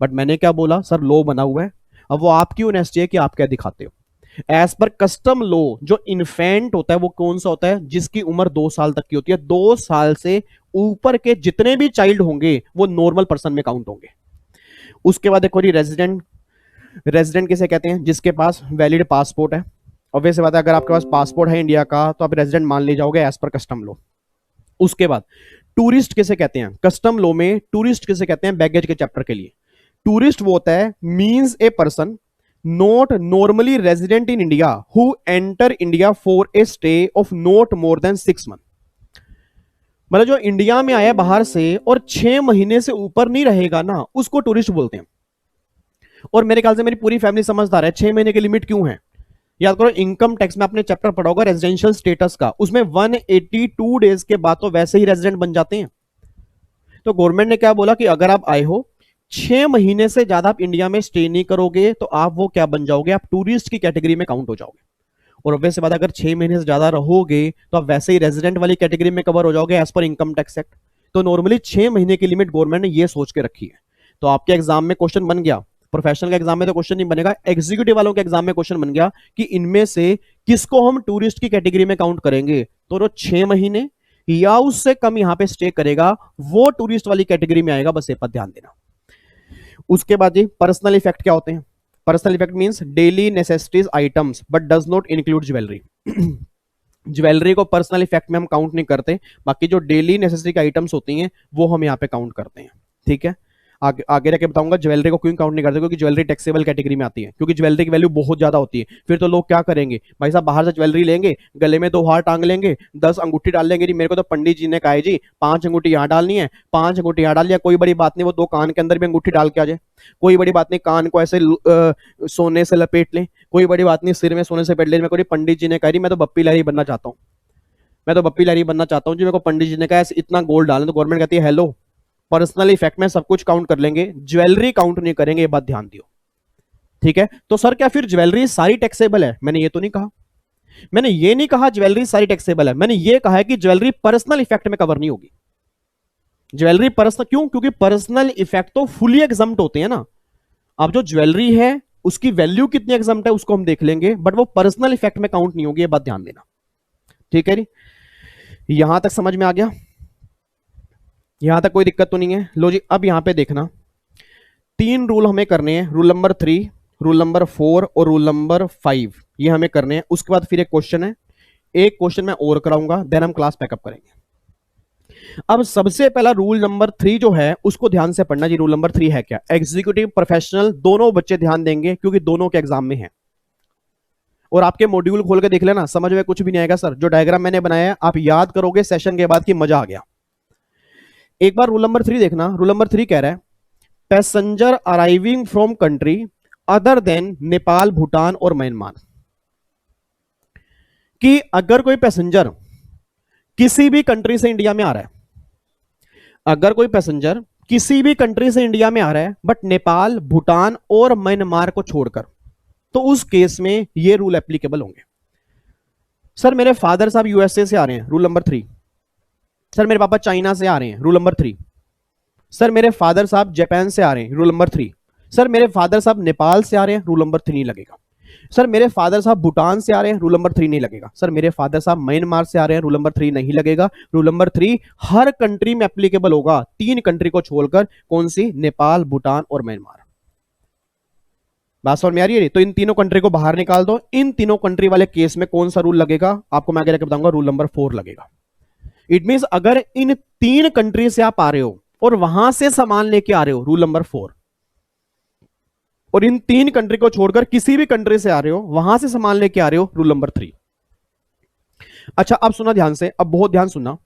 बट मैंने क्या बोला, सर लॉ बना हुआ है, अब वो आपकी ऑनेस्टी है कि आप क्या दिखाते हो। एज पर कस्टम लॉ जो इन्फेंट होता है वो कौन सा होता है, जिसकी उम्र 2 साल तक की होती है। 2 साल से ऊपर के जितने भी चाइल्ड होंगे वो नॉर्मल पर्सन में काउंट होंगे। उसके बाद देखो जी रेजिडेंट। रेजिडेंट किसे कहते हैं, जिसके पास वैलिड पासपोर्ट है। ऑब्वियस बात है, अगर आपके पास पासपोर्ट है इंडिया का तो आप रेजिडेंट मान ले जाओगे एज पर कस्टम लॉ। उसके बाद टूरिस्ट किसे कहते हैं, कस्टम लॉ में टूरिस्ट किसे कहते हैं, बैगेज के चैप्टर के लिए टूरिस्ट वो होता है means a person not normally resident in India who enter India for a stay of not more than 6 month. मतलब जो इंडिया में आया बाहर से और 6 महीने से ऊपर नहीं रहेगा ना, उसको टूरिस्ट बोलते हैं। और मेरे ख्याल से मेरी पूरी फैमिली समझदार है 6 महीने की लिमिट क्यों है। याद करो इनकम टैक्स में आपने चैप्टर पढ़ा होगा रेजिडेंशियल स्टेटस का, उसमें 182 डेज के बाद तो वैसे ही रेजिडेंट बन जाते हैं। तो गवर्नमेंट ने क्या बोला कि अगर आप आए हो 6 महीने से ज्यादा आप इंडिया में स्टे नहीं करोगे तो आप वो क्या बन जाओगे, आप टूरिस्ट की कैटेगरी में काउंट हो जाओगे। और वैसे बात अगर 6 महीने से ज्यादा रहोगे तो आप वैसे ही रेजिडेंट वाली कैटेगरी में कवर हो जाओगे as per income tax act. तो नॉर्मली 6 महीने की लिमिट गवर्नमेंट ने ये सोच के रखी है। तो आपके एग्जाम में क्वेश्चन बन गया, प्रोफेशनल के एग्जाम में तो क्वेश्चन नहीं बनेगा, एग्जीक्यूटिव वालों के एग्जाम में क्वेश्चन बन गया कि इनमें से किसको हम टूरिस्ट की कैटेगरी में काउंट करेंगे। तो जो 6 महीने या उससे कम यहां पे स्टे करेगा वो टूरिस्ट वाली कैटेगरी में आएगा, बस ये पर ध्यान देना। उसके बाद जी पर्सनल इफेक्ट क्या होते हैं। Personal effect means daily necessities items but does not include jewellery. Jewellery को पर्सनल इफेक्ट में हम काउंट नहीं करते, बाकी जो डेली नेसेसिटी की आइटम्स होती हैं वो हम यहाँ पे काउंट करते हैं, ठीक है। आगे आगे रह के बताऊंगा ज्वेलरी को क्यों काउंट नहीं करते, क्योंकि ज्वेलरी टैक्सेबल कैटेगरी में आती है, क्योंकि ज्वेलरी की वैल्यू बहुत ज्यादा होती है। फिर तो लोग क्या करेंगे भाई साहब, बाहर से ज्वेलरी लेंगे, गले में 2 हार टांग लेंगे, 10 अंगूठी डाल लेंगे, जी मेरे को तो पंडित जी ने कहा है जी 5 अंगूठी यहाँ डालनी है, 5 अंगूठी यहाँ डाल लिया, कोई बड़ी बात नहीं, वो 2 कान के अंदर भी अंगूठी डाल के आ जाए, कोई बड़ी बात नहीं, कान को ऐसे सोने से लपेट लें, कोई बड़ी बात नहीं, सिर में सोने से लपेट ले। मेरे को पंडित जी ने कहा मैं तो बप्पी लहरी बनना चाहता हूँ, मैं तो बप्पी लहरी बनना चाहता हूँ जी, मेरे को पंडित जी ने कहा इतना गोल्ड डालना, तो गवर्नमेंट कहती है हेलो, पर्सनल इफेक्ट में सब कुछ काउंट कर लेंगे, ज्वेलरी काउंट नहीं करेंगे, ये बात ध्यान दियो, ठीक है। तो सर क्या फिर ज्वेलरी सारी टैक्सेबल है? मैंने ये तो नहीं कहा, मैंने ये नहीं कहा ज्वेलरी सारी टैक्सेबल है, मैंने ये कहा है कि ज्वेलरी पर्सनल इफेक्ट में कवर नहीं होगी। ज्वेलरी पर्सनल क्यों? क्योंकि पर्सनल इफेक्ट तो फुली एग्जम्प्ट होते हैं ना। अब जो ज्वेलरी है उसकी वैल्यू कितनी एग्जम्प्ट है उसको हम देख लेंगे, बट वो पर्सनल इफेक्ट में काउंट नहीं होगी, ये बात ध्यान देना, ठीक है जी। यहां तक समझ में आ गया? यहां तक कोई दिक्कत तो नहीं है? लो जी, अब यहां पे देखना 3 रूल हमें करने हैं, रूल नंबर 3, रूल नंबर 4 और रूल नंबर 5, ये हमें करने हैं। उसके बाद फिर एक क्वेश्चन है, एक क्वेश्चन मैं और कराऊंगा, देन हम क्लास पैकअप करेंगे। अब सबसे पहला रूल नंबर 3 जो है उसको ध्यान से पढ़ना जी। रूल नंबर 3 है क्या? एग्जीक्यूटिव प्रोफेशनल दोनों बच्चे ध्यान देंगे क्योंकि दोनों के एग्जाम में है। और आपके मॉड्यूल खोल के देख लेना, समझ में कुछ भी नहीं आएगा सर, जो डायग्राम मैंने बनाया है आप याद करोगे सेशन के बाद कि मजा आ गया। एक बार रूल नंबर 3 देखना। रूल नंबर 3 कह रहा है passenger arriving from country other than Nepal, Bhutan और म्यांमार, कि अगर कोई पैसेंजर किसी भी कंट्री से इंडिया में आ रहा है, अगर कोई पैसेंजर किसी भी कंट्री से इंडिया में आ रहा है बट नेपाल, भूटान और म्यांमार को छोड़कर, तो उस केस में ये रूल एप्लीकेबल होंगे। सर मेरे फादर साहब यूएसए से आ रहे हैं, रूल नंबर 3। सर मेरे पापा चाइना से आ रहे हैं, रूल नंबर 3। सर मेरे फादर साहब जापान से आ रहे हैं, रूल नंबर 3। सर मेरे फादर साहब नेपाल से आ रहे हैं, रूल नंबर 3 नहीं लगेगा। सर मेरे फादर साहब भूटान से आ रहे हैं, रूल नंबर 3 नहीं लगेगा। सर मेरे फादर साहब म्यांमार से आ रहे हैं, रूल नंबर 3 नहीं लगेगा। रूल नंबर 3 हर कंट्री में एप्लीकेबल होगा, 3 कंट्री को छोड़कर। कौन सी? नेपाल, भूटान और म्यांमार। बात समझ में आ रही है? तो इन तीनों कंट्री को बाहर निकाल दो। इन तीनों कंट्री वाले केस में कौन सा रूल लगेगा आपको मैं आगे जाकर बताऊंगा, रूल नंबर 4 लगेगा। इट मींस अगर इन 3 कंट्री से आप आ रहे हो और वहां से सामान लेके आ रहे हो, रूल नंबर 4, और इन 3 कंट्री को छोड़कर किसी भी कंट्री से आ रहे हो, वहां से सामान लेके आ रहे हो, रूल नंबर 3। अच्छा अब सुना ध्यान से, अब बहुत ध्यान सुनना।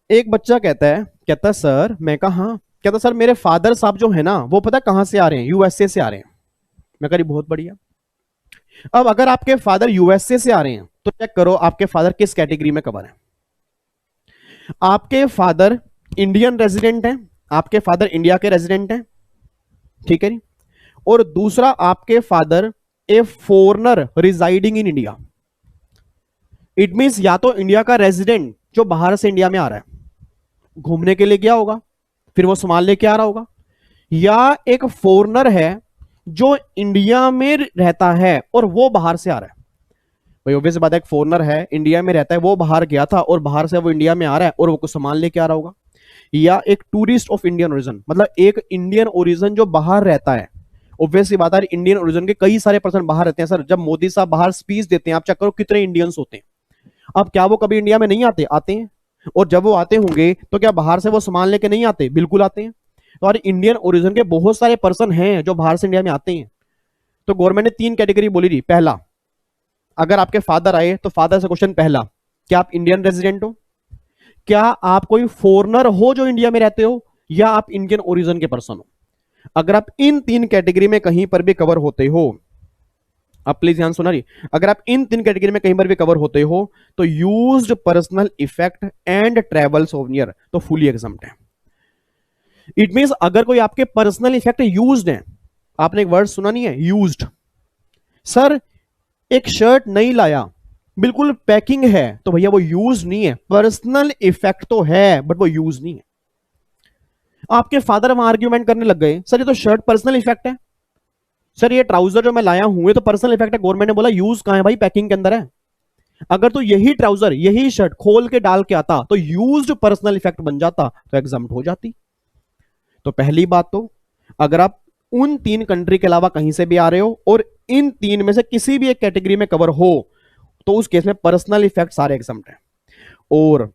एक बच्चा कहता है सर, मैं कहा, कहता सर मेरे फादर साहब जो है ना वो पता कहां से आ रहे हैं? यूएसए से आ रहे हैं। मैं कह रही बहुत बढ़िया। अब अगर आपके फादर यूएसए से आ रहे हैं तो चेक करो आपके फादर किस कैटेगरी में कवर है। आपके फादर इंडियन रेजिडेंट हैं, आपके फादर इंडिया के रेजिडेंट हैं, ठीक है। और दूसरा आपके father A foreigner residing in India. It means या तो इंडिया का रेजिडेंट जो बाहर से इंडिया में आ रहा है, घूमने के लिए गया होगा, फिर वो सामान लेके आ रहा होगा, या एक फॉरेनर है जो इंडिया में रहता है और वो बाहर से आ रहा है। भाई ऑब्वियस बात है, एक फॉरेनर है इंडिया में रहता है, वो बाहर गया था और बाहर से वो इंडिया में आ रहा है और वो कुछ सामान लेके आ रहा होगा। या एक टूरिस्ट ऑफ इंडियन ओरिजिन, मतलब एक इंडियन ओरिजिन जो बाहर रहता है। ऑब्वियस बात है, इंडियन ओरिजिन के कई सारे पर्सन बाहर रहते हैं। सर जब मोदी साहब बाहर स्पीच देते हैं, आप चेक करो कितने इंडियंस होते हैं। अब क्या वो कभी इंडिया में नहीं आते? आते हैं। और जब वो आते होंगे तो क्या बाहर से वो सामान लेके नहीं आते? बिल्कुल आते हैं। तो और इंडियन ओरिजिन के बहुत सारे पर्सन हैं जो बाहर से इंडिया में आते हैं। तो गवर्नमेंट ने 3 कैटेगरी बोली थी। पहला, अगर आपके फादर आए तो फादर से क्वेश्चन पहला, क्या आप इंडियन रेजिडेंट हो? क्या आप कोई फॉरेनर हो जो इंडिया में रहते हो? या आप इंडियन ओरिजिन के पर्सन हो? अगर आप इन 3 कैटेगरी में कहीं पर भी कवर होते हो, अब प्लीज ध्यान सुना रही, अगर आप इन 3 कैटेगरी में कहीं पर भी कवर होते हो तो used personal effect and travel souvenir तो फुली एग्जम्प्ट है। इट मींस अगर कोई आपके पर्सनल इफेक्ट यूज्ड है, आपने एक वर्ड सुना नहीं है, यूज्ड। सर एक शर्ट नहीं लाया, बिल्कुल पैकिंग है, तो भैया वो यूज नहीं है, पर्सनल इफेक्ट तो है बट वो यूज नहीं है। आपके फादर वहां आर्ग्यूमेंट करने लग गए, सर ये तो शर्ट पर्सनल इफेक्ट है, सर ये ट्राउजर जो मैं लाया हूं ये तो पर्सनल इफेक्ट है। गवर्नमेंट ने बोला यूज कहां है भाई? पैकिंग के अंदर है। अगर तो यही ट्राउजर यही शर्ट खोल के डाल के आता तो यूज्ड पर्सनल इफेक्ट बन जाता, तो एग्जम्प्ट हो जाती। तो पहली बात तो अगर आप उन 3 कंट्री के अलावा कहीं से भी आ रहे हो और इन 3 में से किसी भी एक कैटेगरी में कवर हो तो उस केस में पर्सनल इफेक्ट सारे एग्जम्प्ट है। और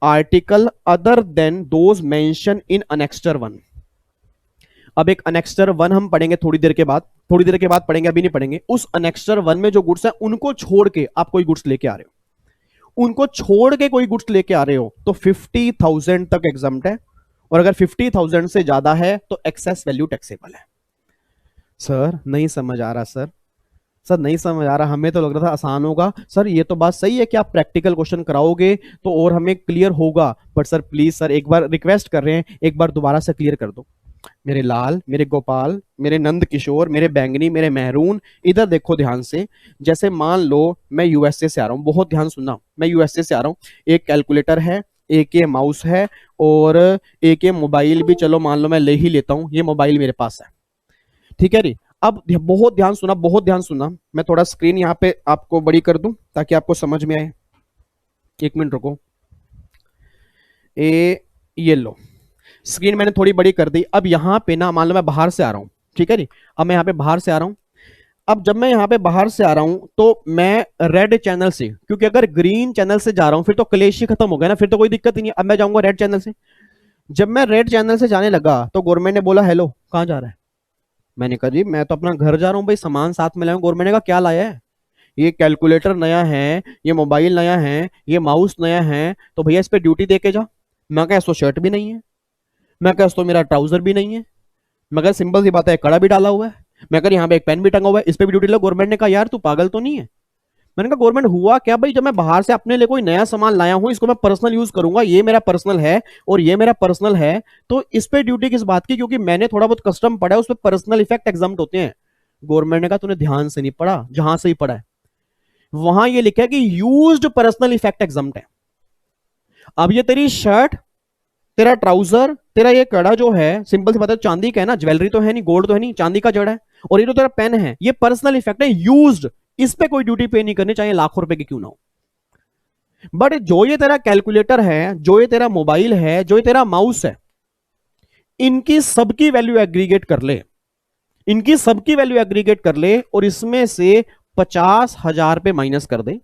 article other than those mention in annexure 1, अब एक अनेक्स्टर 1 हम पढ़ेंगे थोड़ी देर के बाद, थोड़ी देर के बाद पढ़ेंगे, अभी नहीं पढ़ेंगे। उस अनेक्स्टर 1 में जो गुड्स है उनको छोड़ के आप कोई गुड्स लेके आ रहे हो, उनको छोड़ के कोई गुड्स लेके आ रहे हो तो 50,000 तक एग्जम्प्ट है, और अगर 50,000 से ज्यादा है तो एक्सेस वैल्यू टैक्सेबल है। सर नहीं समझ आ रहा सर, सर नहीं समझ आ रहा, हमें तो लग रहा था आसान होगा। सर ये तो बात सही है कि आप प्रैक्टिकल क्वेश्चन कराओगे तो और हमें क्लियर होगा, बट सर प्लीज सर एक बार रिक्वेस्ट कर रहे हैं, एक बार दोबारा से क्लियर कर दो। मेरे लाल, मेरे गोपाल, मेरे नंद किशोर, मेरे बैंगनी, मेरे महरून, इधर देखो ध्यान से। जैसे मान लो मैं यूएसए से आ रहा हूं, बहुत ध्यान सुनना, मैं यूएसए से आ रहा हूं, एक कैलकुलेटर है, एक ये माउस है, और एक ये मोबाइल भी, चलो मान लो मैं ले ही लेता हूं, ये मोबाइल मेरे पास है, ठीक है री। अब बहुत ध्यान सुना, बहुत ध्यान सुना, मैं थोड़ा स्क्रीन यहाँ पे आपको बड़ी कर दूं ताकि आपको समझ में आए। एक मिनट रुको, ये लो स्क्रीन मैंने थोड़ी बड़ी कर दी। अब यहाँ पे ना मान लो मैं बाहर से आ रहा हूँ, ठीक है जी, अब मैं यहाँ पे बाहर से आ रहा हूँ। अब जब मैं यहाँ पे बाहर से आ रहा हूँ तो मैं रेड चैनल से, क्योंकि अगर ग्रीन चैनल से जा रहा हूँ फिर तो क्लेश ही खत्म हो गया ना, फिर तो कोई दिक्कत ही नहीं। अब मैं जाऊंगा रेड चैनल से। जब मैं रेड चैनल से जाने लगा तो गवर्नमेंट ने बोला हेलो कहाँ जा रहा है। मैंने कहा जी मैं तो अपना घर जा रहा हूँ भाई, सामान साथ में लाऊं। गवर्नमेंट ने कहा क्या लाया है, ये कैलकुलेटर नया है, ये मोबाइल नया है, ये माउस नया है, तो भैया इस पे ड्यूटी दे के जा। मैं कहा तो शर्ट भी नहीं है, मैं कहा तो मेरा ट्राउजर भी नहीं है, मैं कहा सिंपल सी बात है कड़ा भी डाला हुआ है, मैं कहा यहाँ पे एक पेन भी टंगा हुआ है, इस पे भी ड्यूटी लो। गवर्नमेंट ने कहा यार तू पागल तो नहीं है। मैंने कहा गवर्नमेंट हुआ क्या भाई, जब मैं बाहर से अपने लिए कोई नया सामान लाया हूं, इसको मैं पर्सनल यूज करूंगा, ये मेरा पर्सनल है और ये मेरा पर्सनल है, तो इस पे ड्यूटी किस बात की, क्योंकि मैंने थोड़ा बहुत कस्टम पढ़ा है, उस पर पर्सनल इफेक्ट एग्जाम्प्ट होते हैं। गवर्नमेंट ने कहा तूने ध्यान से नहीं पढ़ा, जहां से ही पढ़ा है वहां ये लिखा है कि यूज्ड पर्सनल इफेक्ट एग्जाम्प्ट है। अब ये तेरी शर्ट, तेरा ट्राउजर, तेरा ये कड़ा जो है, सिंपल सी बात है चांदी का है ना, ज्वेलरी तो है नहीं, गोल्ड तो है नहीं, चांदी का जड़ है, और ये जो तेरा पेन है ये पर्सनल इफेक्ट है, यूज्ड, इस पे कोई ड्यूटी पे नहीं करनी चाहिए, लाखों रुपए की क्यों ना हो। बट जो ये तेरा कैलकुलेटर है, जो ये तेरा मोबाइल है, जो ये तेरा माउस है, इनकी सबकी वैल्यू एग्रीगेट कर ले, इनकी सबकी वैल्यू एग्रीगेट कर ले और इसमें से 50,000 पे माइनस कर दे,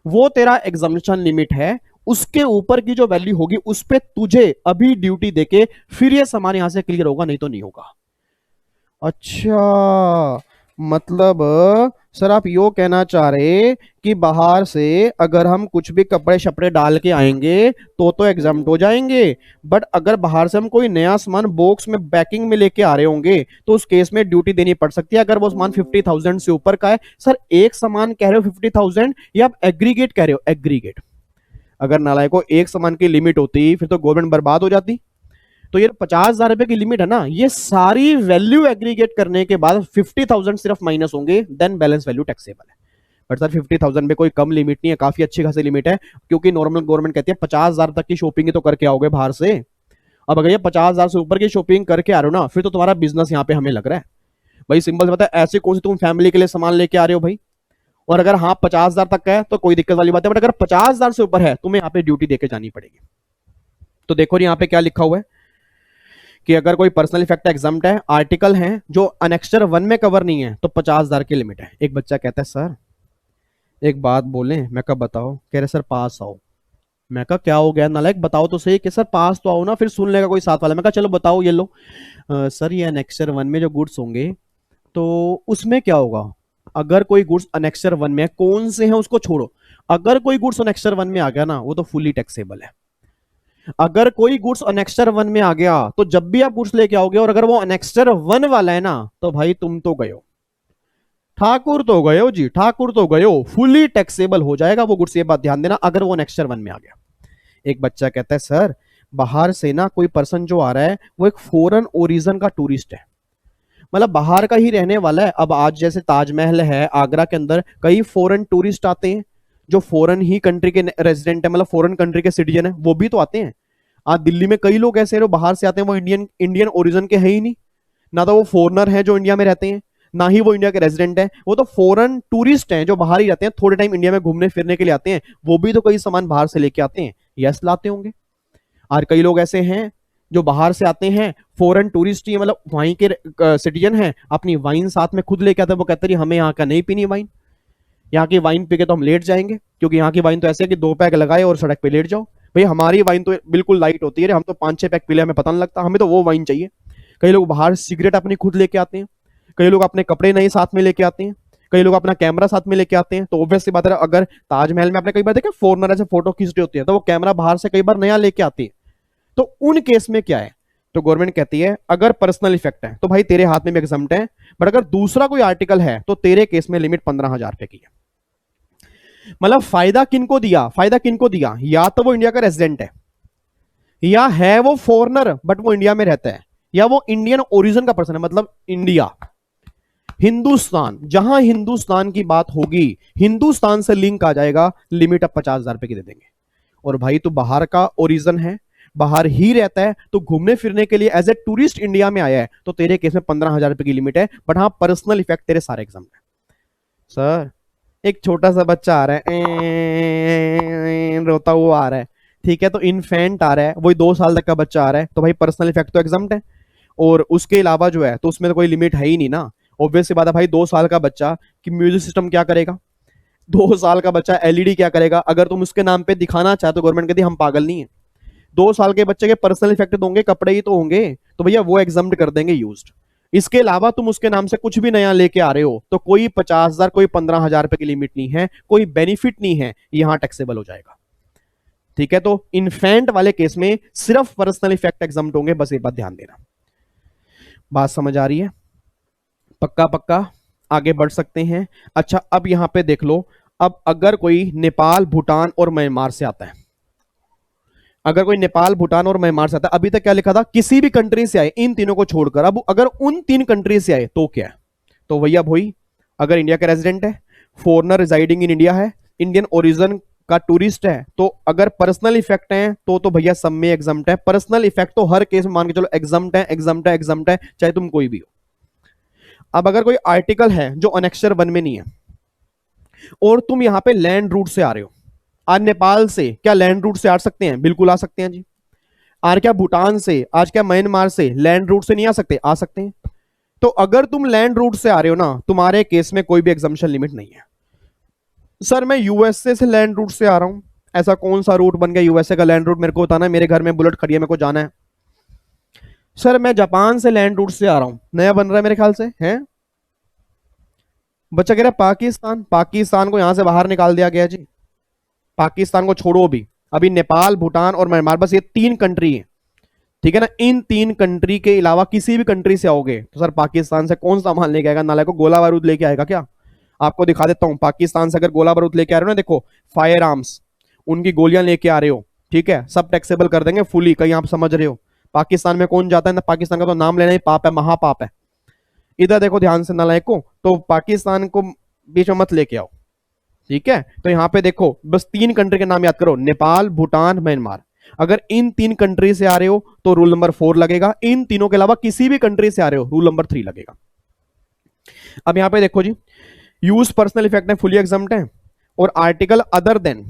वो तेरा एग्जामिनेशन लिमिट है। उसके ऊपर की जो वैल्यू होगी उस पे तुझे अभी ड्यूटी देके फिर ये सामान यहां से क्लियर होगा, नहीं तो नहीं होगा। अच्छा, मतलब सर आप यो कहना चाह रहे कि बाहर से अगर हम कुछ भी कपड़े शपड़े डाल के आएंगे तो एग्जाम्प्ट हो जाएंगे, बट अगर बाहर से हम कोई नया सामान बॉक्स में पैकिंग में लेके आ रहे होंगे तो उस केस में ड्यूटी देनी पड़ सकती है, अगर वो सामान 50,000 से ऊपर का है। सर एक सामान कह रहे हो 50,000 या आप एग्रीगेट कह रहे हो? एग्रीगेट। अगर नालायकों एक सामान की लिमिट होती फिर तो गवर्नमेंट बर्बाद हो जाती। तो ये 50,000 रुपए की लिमिट है ना, ये सारी वैल्यू एग्रीगेट करने के बाद 50,000 सिर्फ माइनस होंगे, देन बैलेंस वैल्यू टैक्सेबल है। बट सर 50,000 में कोई कम लिमिट नहीं है, काफी अच्छी खासी लिमिट है, क्योंकि नॉर्मल गवर्नमेंट कहती है 50,000 तक की शॉपिंग तो करके आओगे बाहर से। अब अगर ये 50,000 से ऊपर की शॉपिंग करके आ रहे हो ना, फिर तो तुम्हारा बिजनेस यहाँ पे हमें लग रहा है भाई। सिंपल से बता, ऐसे कौन सी तुम फैमिली के लिए सामान लेके आ रहे हो भाई? और अगर हाँ 50,000 तक का है तो कोई दिक्कत वाली बात है, बट अगर 50,000 से ऊपर है तुम्हें यहाँ पे ड्यूटी देके जानी पड़ेगी। तो देखो यहाँ पे क्या लिखा हुआ है कि अगर कोई पर्सनल इफेक्ट एग्जाम्प्ट है, आर्टिकल है जो अनेक्स्टर 1 में कवर नहीं है, तो 50,000 की लिमिट है। एक बच्चा कहता है सर एक बात बोले, मैं कब बताओ, कह रहे सर पास आओ। मैं कहा क्या हो गया नालायक, बताओ तो सही। कि सर पास तो आओ ना, फिर सुन लेगा कोई साथ वाला। मैं कहा चलो बताओ, ये लो सर ये अनेक्स्टर 1 में जो गुड्स होंगे तो उसमें क्या होगा, अगर कोई गुड्स अनेक्स्टर 1 में है, कौन से हैं उसको छोड़ो, अगर कोई गुड्स अनेक्स्टर 1 में आ गया ना वो तो फुली टैक्सेबल है। अगर कोई गुड्स अनेक्स्टर 1 में आ गया तो जब भी आप गुड्स लेके आओगे और अगर वो अनेक्स्टर 1 वाला है ना, तो भाई तुम तो गए हो, ठाकुर तो गए हो जी, ठाकुर तो गए हो, फुली टैक्सेबल हो जाएगा वो गुड्स। ये बात ध्यान देना, अगर वो अनेक्स्टर 1 में आ गया। एक बच्चा कहता है सर बाहर से ना कोई पर्सन जो आ रहा है वो एक फॉरेन ओरिजिन का टूरिस्ट है, मतलब बाहर का ही रहने वाला है। अब आज जैसे ताजमहल है आगरा के अंदर, कई फॉरेन टूरिस्ट आते हैं जो फॉरेन ही कंट्री के रेजिडेंट है, मतलब फॉरेन कंट्री के सिटीजन है, वो भी तो आते हैं। आज दिल्ली में कई लोग ऐसे हैं जो बाहर से आते हैं, वो इंडियन ओरिजिन के है ही नहीं, ना तो वो फॉरनर है जो इंडिया में रहते हैं, ना ही वो इंडिया के रेजिडेंट है, वो तो फॉरेन टूरिस्ट हैं जो बाहर ही रहते हैं, थोड़े टाइम इंडिया में घूमने फिरने के लिए आते हैं, वो भी तो कई सामान बाहर से लेके आते हैं। यस लाते होंगे। और कई लोग ऐसे हैं जो बाहर से आते हैं, फॉरेन टूरिस्ट ही, मतलब वहीं के सिटीजन हैं, अपनी वाइन साथ में खुद लेके आते हैं। वो कहते हैं हमें यहाँ का नहीं पीनी वाइन, यहाँ की वाइन पी के तो हम लेट जाएंगे, क्योंकि यहाँ की वाइन तो ऐसे है कि 2 पैक लगाए और सड़क पे लेट जाओ। भाई हमारी वाइन तो बिल्कुल लाइट होती है, हम तो 5-6 पैक पी ले हमें पता नहीं लगता, हमें तो वो वाइन चाहिए। कई लोग बाहर सिगरेट अपनी खुद लेके आते हैं, कई लोग अपने कपड़े नए साथ में लेके आते हैं, कई लोग अपना कैमरा साथ में लेके आते हैं। तो ऑब्वियसली बात है, अगर ताजमहल में आपने कई बार देखा फॉरनर ऐसे फोटो खींचते होते हैं तो वो कैमरा बाहर से कई बार नया लेके आते हैं, तो उन केस में क्या है, तो गवर्नमेंट कहती है अगर पर्सनल इफेक्ट है तो भाई तेरे हाथ में भी एग्जम्प्ट है, बट अगर दूसरा कोई आर्टिकल है तो तेरे केस में लिमिट 15,000 रुपए की है। मतलब फायदा किनको दिया, फायदा किनको दिया, या तो वो इंडिया का रेजिडेंट है, या है वो फॉरनर बट वो इंडिया में रहता है, या वो इंडियन ओरिजिन का पर्सन है, मतलब इंडिया, हिंदुस्तान, जहां हिंदुस्तान की बात होगी, हिंदुस्तान से लिंक आ जाएगा, लिमिट अब 50,000 रुपए की दे देंगे। और भाई तो बाहर का ओरिजिन है, बाहर ही रहता है, तो घूमने फिरने के लिए एज ए टूरिस्ट इंडिया में आया है, तो तेरे केस में 15,000 रुपए की लिमिट है, बट हाँ पर्सनल इफेक्ट तेरे सारे एग्जाम है। सर एक छोटा सा बच्चा आ रहा है, रोता हुआ आ रहा है, ठीक है, तो इन्फेंट आ रहा है, वही 2 साल तक का बच्चा आ रहा है, तो भाई पर्सनल इफेक्ट तो एग्जाम्प्ट है, और उसके अलावा जो है तो उसमें तो कोई लिमिट है ही नहीं ना। ऑब्वियस सी बात है भाई, 2 साल का बच्चा कि म्यूजिक सिस्टम क्या करेगा, 2 साल का बच्चा एलईडी क्या करेगा, अगर तुम उसके नाम पे दिखाना चाहे तो गवर्नमेंट कहती हम पागल नहीं है। 2 साल के बच्चे के पर्सनल इफेक्ट होंगे, कपड़े ही तो होंगे, तो भैया वो एग्जाम्प्ट कर देंगे यूज्ड। इसके अलावा तुम उसके नाम से कुछ भी नया लेके आ रहे हो तो कोई 50,000 कोई 15,000 रुपए की लिमिट नहीं है, कोई बेनिफिट नहीं है, यहां टैक्सेबल हो जाएगा। ठीक है, तो इन्फेंट वाले केस में सिर्फ पर्सनल इफेक्ट एग्जाम्प्ट होंगे, बस ये बात ध्यान देना। बात समझ आ रही है? पक्का पक्का, आगे बढ़ सकते हैं। अच्छा अब यहां पे देख लो, अब अगर कोई नेपाल भूटान और म्यांमार से आता है, अगर कोई नेपाल भूटान और म्यांमार से आता है, अभी तक क्या लिखा था, किसी भी कंट्री से आए, इन तीनों को छोड़कर, अब अगर उन 3 कंट्री से आए तो क्या है, तो भैया भाई अगर इंडिया का रेजिडेंट है, फॉरनर रिजाइडिंग इन इंडिया है, इंडियन ओरिजिन का टूरिस्ट है, तो अगर पर्सनल इफेक्ट है तो भैया सब में एग्जाम्प्ट है। पर्सनल इफेक्ट तो हर केस में मान के चलो एग्जाम्प्ट है, एग्जाम्प्ट है, एग्जाम्प्ट है, चाहे तुम कोई भी हो। अब अगर कोई आर्टिकल है जो अनेक्सर 1 में नहीं है और तुम यहां पे लैंड रूट से आ रहे हो, आज नेपाल से क्या लैंड रूट से आ सकते हैं? बिल्कुल आ सकते हैं जी। आज क्या भूटान से, आज क्या म्यांमार से लैंड रूट से नहीं आ सकते? आ सकते हैं। तो अगर तुम लैंड रूट से आ रहे हो ना, तुम्हारे केस में कोई भी एग्जाम्पशन लिमिट नहीं है। सर मैं यूएसए से लैंड रूट से आ रहा हूं, ऐसा कौन सा रूट बन गया यूएसए का लैंड रूट, मेरे को बताना है, मेरे घर में बुलेट खड़ी है, मेरे को जाना है। सर मैं जापान से लैंड रूट से आ रहा हूं, नया बन रहा है मेरे ख्याल से है। बच्चा कह रहा है पाकिस्तान, पाकिस्तान को यहां से बाहर निकाल दिया गया जी, पाकिस्तान को छोड़ो अभी नेपाल भूटान और म्यांमार, बस ये 3 कंट्री है, ठीक है ना। इन 3 कंट्री के अलावा किसी भी कंट्री से आओगे तो सर पाकिस्तान से कौन सा माल लेके आएगा, नाले को गोला बारूद लेके आएगा क्या? आपको दिखा देता हूं, पाकिस्तान से अगर गोला बारूद लेके आ रहे हो ना, देखो फायर आर्म्स, उनकी गोलियां लेके आ रहे हो, ठीक है, सब टैक्सेबल कर देंगे फुली, कहीं आप समझ रहे हो। पाकिस्तान में कौन जाता है ना, पाकिस्तान का तो नाम लेना ही पाप है, महापाप है। इधर देखो ध्यान से नालायक को, तो पाकिस्तान को बीच में मत लेके आओ, ठीक है। तो यहां पे देखो बस 3 कंट्री के नाम याद करो, नेपाल भूटान म्यांमार। अगर इन 3 कंट्री से आ रहे हो तो रूल नंबर 4 लगेगा, इन तीनों के अलावा किसी भी कंट्री से आ रहे हो रूल नंबर 3 लगेगा। अब यहां पे देखो जी, यूज पर्सनल इफेक्ट है, फुली एग्जाम्प्ट है, और आर्टिकल अदर देन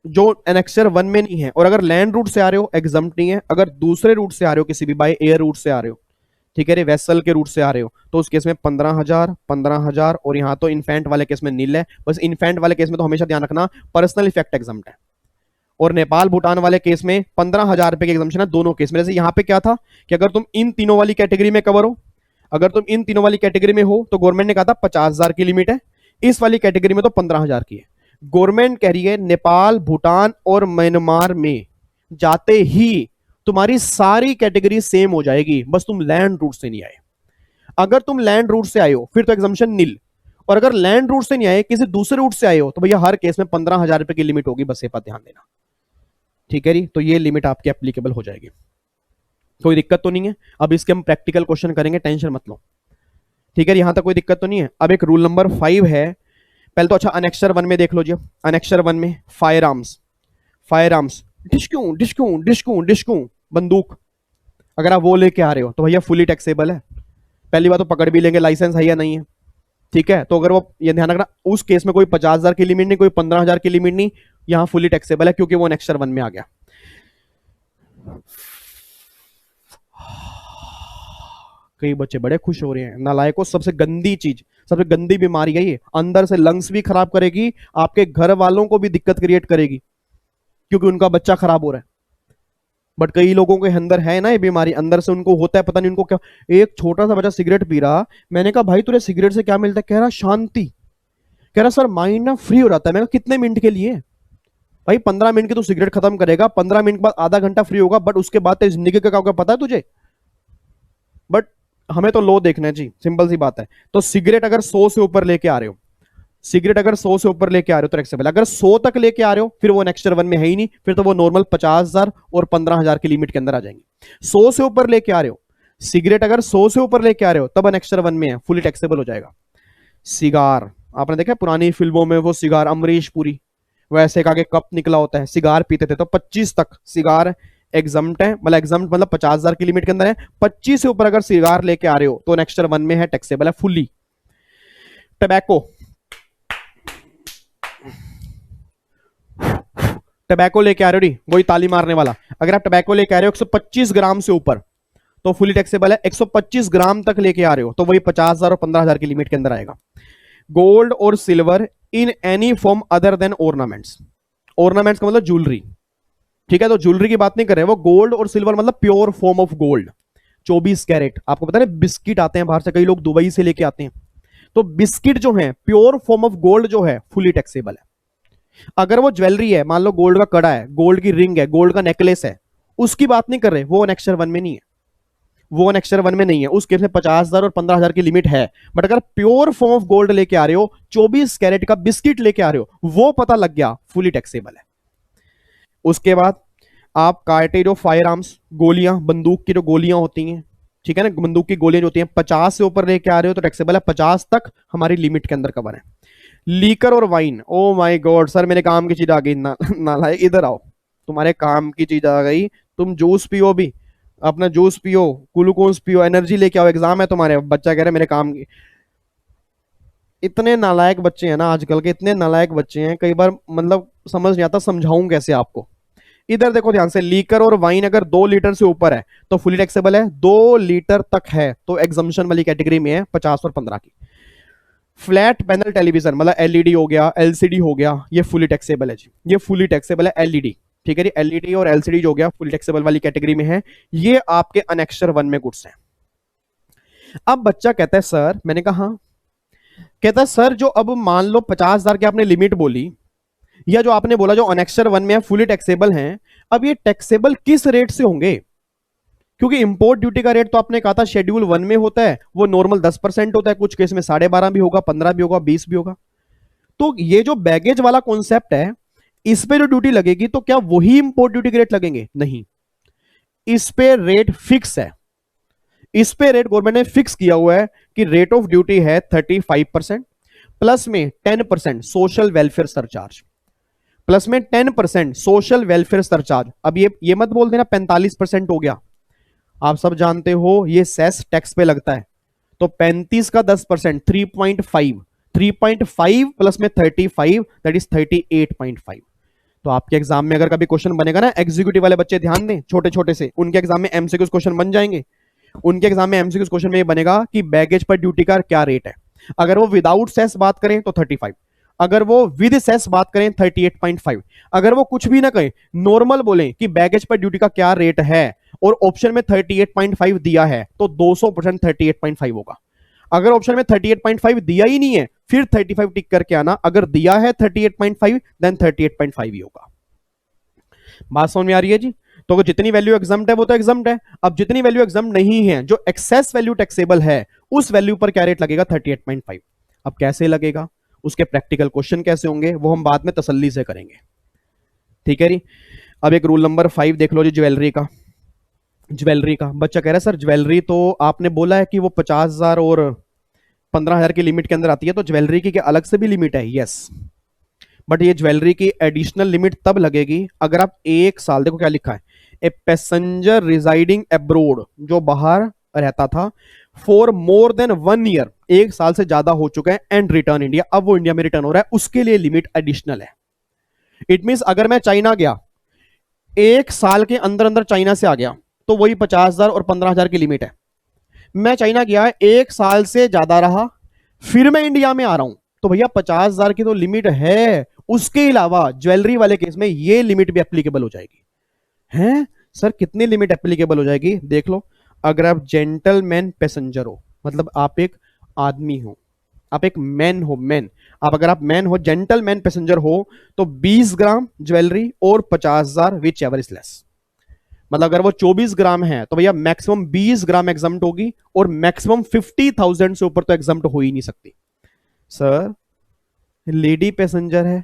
जो एनेक्सर 1 में नहीं है, और अगर लैंड रूट से आ रहे हो एग्जाम्प्ट नहीं है, अगर दूसरे रूट से आ रहे हो, किसी भी बाय एयर रूट से आ रहे हो, ठीक है, वेसल के रूट से आ रहे हो, तो उस केस में 15,000 15,000, और यहां तो इन्फेंट वाले केस में नील है। बस इन्फेंट वाले केस में तो हमेशा ध्यान रखना पर्सनल इफेक्ट एग्जाम्प्ट है, और नेपाल भूटान वाले केस में 15,000 रुपए की एग्जाम्पशन है दोनों केस में। जैसे यहां पे क्या था कि अगर तुम इन तीनों वाली कैटेगरी में कवर हो, अगर तुम इन तीनों वाली कैटेगरी में हो तो गवर्नमेंट ने कहा था 50,000 की लिमिट है, इस वाली कैटेगरी में तो 15,000 की है। गवर्नमेंट कह रही है नेपाल भूटान और म्यांमार में जाते ही तुम्हारी सारी कैटेगरी सेम हो जाएगी, बस तुम लैंड रूट से नहीं आए। अगर तुम लैंड रूट से आए हो फिर तो एग्जाम्पशन नील, और अगर लैंड रूट से नहीं आए, किसी दूसरे रूट से आए हो, तो भैया हर केस में 15,000 रुपए की लिमिट होगी, बस ये बात ध्यान देना, ठीक है जी। तो ये लिमिट आपकी एप्लीकेबल हो जाएगी, कोई दिक्कत तो नहीं है। अब इसके हम प्रैक्टिकल क्वेश्चन करेंगे, टेंशन मत लो, ठीक है, यहां तक कोई दिक्कत तो नहीं है। अब एक रूल नंबर 5 है, पहले तो अच्छा अनेक्सर 1 में देख लो जी। अनेक्सर 1 में फायर आर्म्स, फायर आर्म्स, डिशक्यू डिशक्यू डिशक्यू डिशक्यू बंदूक, अगर आप वो लेके आ रहे हो तो भैया फुली टैक्सेबल है। पहली बात तो पकड़ भी लेंगे लाइसेंस है या नहीं है, ठीक है। तो अगर वो ये ध्यान रखना, उस केस में कोई 50,000 की लिमिट नहीं, कोई 15,000 की लिमिट नहीं, यहां फुली टैक्सेबल है क्योंकि वो अनेक्सर 1 में आ गया। कई बच्चे बड़े खुश हो रहे हैं, नालायकों, सबसे गंदी चीज, सबसे गंदी बीमारी है ये, अंदर से लंग्स भी खराब करेगी, आपके घर वालों को भी दिक्कत क्रिएट करेगी क्योंकि उनका बच्चा खराब हो रहा है। बट कई लोगों के अंदर है ना ये बीमारी, अंदर से उनको होता है, पता नहीं उनको क्या। एक छोटा सा बच्चा सिगरेट पी रहा, मैंने कहा भाई तुझे सिगरेट से क्या मिलता है? कह रहा शांति। कह रहा सर माइंड ना फ्री हो जाता है। मैं कहा कितने मिनट के लिए? भाई 15 मिनट की तो सिगरेट खत्म करेगा, 15 मिनट बाद आधा घंटा फ्री होगा, बट उसके बाद तेरी जिंदगी का क्या होगा पता है तुझे? बट हमें तो लो देखना है जी, सिंपल सी बात है। तो सिगरेट अगर 100 से ऊपर लेके आ रहे हो, सिगरेट अगर 100 से ऊपर लेके आ रहे हो तो एक्सेप्टेबल। अगर 100 तक लेके आ रहे हो फिर वो नेक्स्ट वन में है ही नहीं, फिर तो वो नॉर्मल 50,000 और 15,000 की लिमिट के अंदर आ जाएंगे। 100 से ऊपर लेके आ रहे हो सिगरेट, अगर 100 से ऊपर लेके आ रहे हो तब नेक्स्ट वन में है, फुली टैक्सेबल हो जाएगा। सिगार, आपने देखा पुरानी फिल्मों में वो सिगार, अमरीश पुरी वैसे का के कप निकला होता है, सिगार पीते थे, तो 25 तक सिगार एग्जम्प्ट है, मतलब एग्जम्प्ट मतलब 50,000 की लिमिट के अंदर है। 25 से ऊपर अगर सिगार लेके आ रहे हो तो नेक्स्ट वन में है, टैक्सेबल है फुल्ली। टबैको, टबैको लेके आ रहे हो, वही ताली मारने वाला, अगर आप टबैको लेके आ रहे हो 125 ग्राम से ऊपर तो फुली टैक्सेबल है। 125 ग्राम तक लेके आ रहे हो तो वही 50,000 और 15,000 की लिमिट के अंदर आएगा। गोल्ड और silver in any form other than ornaments, ornaments का मतलब ज्वेलरी, ठीक है, तो ज्वेलरी की बात नहीं कर रहे, वो गोल्ड और सिल्वर मतलब pure form of gold, 24 carat. आपको पता है बिस्किट आते हैं बाहर से, कई लोग दुबई से लेके आते हैं, तो बिस्किट जो है प्योर फॉर्म ऑफ गोल्ड जो है फुली टैक्सेबल है। अगर वो ज्वेलरी है, मान लो गोल्ड का कड़ा है, गोल्ड की रिंग है, गोल्ड का नेकलेस है, उसकी बात नहीं कर रहे, वो नेक्स्ट वन में नहीं है, वो नेक्स्ट वन में नहीं है, उस केस में 50,000 और 15,000 की लिमिट है। बट अगर प्योर फॉर्म ऑफ गोल्ड लेके आ रहे हो, 24 कैरेट का बिस्किट लेके आ रहे हो, वो पता लग गया फुली टैक्सेबल है। उसके बाद आप काटे जो फायर आर्म्स, गोलियां, बंदूक की जो गोलियां होती हैं, ठीक है ना, बंदूक की गोलियां जो होती हैं, 50 से ऊपर लेके आ रहे हो तो टैक्सेबल है, 50 तक हमारी लिमिट के अंदर कवर है। लीकर और wine, oh my God sir मेरे काम की चीज आ गई, नालायक इधर आओ, तुम्हारे काम की चीज आ गई। तुम जूस पियो भी, अपना जूस पियो, ग्लूकोज पियो, एनर्जी लेके आओ, एग्जाम है तुम्हारे। बच्चा कह रहा है मेरे काम की। इतने नालायक बच्चे हैं ना आजकल के, इतने नालायक बच्चे हैं, कई बार मतलब समझ नहीं आता, समझाऊं कैसे आपको। इधर देखो ध्यान से, लीकर और वाइन अगर 2 लीटर से ऊपर है तो फुली टैक्सेबल है, 2 लीटर तक है तो एग्जम्पशन वाली कैटेगरी में है, 50 और 15 की। फ्लैट पैनल टेलीविजन मतलब एलईडी हो गया, एलसीडी हो गया, ये फुली टैक्सेबल है जी, ये फुली टैक्सेबल है एलईडी, ठीक है जी, एलईडी और एलसीडी जो हो गया फुली टैक्सेबल वाली कैटेगरी में है, ये आपके अनेक्स्चर 1 में गुड्स हैं। अब बच्चा कहता है सर, मैंने कहा हाँ, कहता है सर जो अब मान लो 50,000 की आपने लिमिट बोली, या जो आपने बोला जो अनेक्स्चर 1 में फुली टैक्सेबल हैं, अब ये टैक्सेबल किस रेट से होंगे? क्योंकि इंपोर्ट ड्यूटी का रेट तो आपने कहा था शेड्यूल 1 में होता है, वो नॉर्मल 10% होता है, कुछ केस में 12.5 भी होगा, 15 भी होगा, 20 भी होगा। तो ये जो बैगेज वाला कॉन्सेप्ट है, इस पे जो ड्यूटी लगेगी तो क्या वही इंपोर्ट ड्यूटी के रेट लगेंगे? नहीं, इस पे रेट फिक्स है, इस पे रेट गवर्नमेंट ने फिक्स किया हुआ है कि रेट ऑफ ड्यूटी है 35% प्लस में 10% सोशल वेलफेयर सरचार्ज, प्लस में 10% सोशल वेलफेयर सरचार्ज। अब ये मत बोल देना 45% हो गया, आप सब जानते हो ये सेस टैक्स पे लगता है, तो 35 का 10% 3.5 प्लस में 35 दैट इज 38.5। तो आपके एग्जाम में अगर कभी क्वेश्चन बनेगा ना, एग्जीक्यूटिव वाले बच्चे ध्यान दें, छोटे छोटे से, उनके एग्जाम में एमसीक्यूज क्वेश्चन बन जाएंगे, उनके एग्जाम में एमसीक्यूज क्वेश्चन में ये बनेगा कि बैगेज पर ड्यूटी का क्या रेट है। अगर वो विदाउट सेस बात करें तो 35, अगर वो विद सेस बात करें 38.5, अगर वो कुछ भी ना कहें, नॉर्मल बोले कि बैगेज पर ड्यूटी का क्या रेट है और ऑप्शन में 38.5 दिया है तो 200% 38.5 होगा। अगर ऑप्शन में 38.5 दिया ही नहीं है फिर 35 टिक करके आना, अगर दिया है 38.5 देन 38.5 ही होगा। बात समझ में आ रही है जी? तो अगर जितनी वैल्यू एग्जम्प्ट है वो तो एग्जम्प्ट है, अब जितनी वैल्यू एग्जम्प्ट नहीं है, जो एक्सेस वैल्यू टैक्सेबल है, उस वैल्यू पर क्या रेट लगेगा? 38.5। अब कैसे लगेगा, उसके प्रैक्टिकल क्वेश्चन कैसे होंगे वो हम बाद में तसल्ली से करेंगे, ठीक है जी। अब एक रूल नंबर 5 देख लो जी, ज्वेलरी का। ज्वेलरी का बच्चा कह रहा है सर ज्वेलरी तो आपने बोला है कि वो 50,000 और 15,000 की लिमिट के अंदर आती है, तो ज्वेलरी की क्या अलग से भी लिमिट है? यस, बट ये ज्वेलरी की एडिशनल लिमिट तब लगेगी अगर आप 1 साल, देखो क्या लिखा है, ए पैसेंजर रिजाइडिंग अब्रोड, जो बाहर रहता था, फॉर मोर देन 1 ईयर, 1 साल से ज्यादा हो चुका है, एंड रिटर्न इंडिया, अब वो इंडिया में रिटर्न हो रहा है, उसके लिए लिमिट एडिशनल है। इट मीन अगर मैं चाइना गया, 1 साल के अंदर अंदर चाइना से आ गया, तो वही 50,000 और 15,000 की लिमिट है। मैं चाइना गया, 1 साल से ज्यादा रहा, फिर मैं इंडिया में आ रहा हूं, तो भैया 50,000 की तो लिमिट है, उसके अलावा ज्वेलरी वाले केस में ये लिमिट भी एप्लीकेबल हो जाएगी। हैं सर कितनी लिमिट एप्लीकेबल हो जाएगी देख लो। अगर आप जेंटलमैन पैसेंजर हो, मतलब आप एक आदमी हो, आप एक मैन हो, मैन, आप अगर आप मैन हो, जेंटलमैन पैसेंजर हो, तो 20 ग्राम ज्वेलरी और 50,000 विच एवर इज लेस। मतलब अगर वो 24 ग्राम है तो भैया मैक्सिमम 20 ग्राम एग्जाम्ट होगी और मैक्सिमम 50,000 से ऊपर तो एग्जाम्ट हो ही नहीं सकती। सर लेडी पैसेंजर है,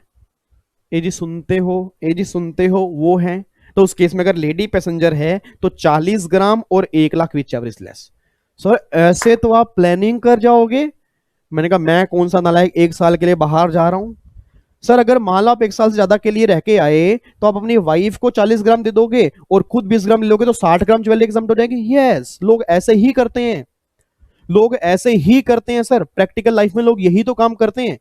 ये जी सुनते हो, ये जी सुनते हो, वो है, तो उस केस में अगर लेडी पैसेंजर है तो 40 ग्राम और 1 lakh which ever is less. Sir ऐसे तो आप प्लानिंग कर जाओगे। मैंने कहा मैं कौन सा नालायक 1 साल के लिए बाहर जा रहा हूं। सर अगर मान लो आप 1 साल से ज्यादा के लिए रह के आए तो आप अपनी वाइफ को 40 ग्राम दे दोगे और खुद 20 ग्राम ले लोगे तो 60 ग्राम ज्वेलरी एग्जाम्प्ट हो जाएगी। यस, लोग ऐसे ही करते हैं, लोग ऐसे ही करते हैं सर, प्रैक्टिकल लाइफ में लोग यही तो काम करते हैं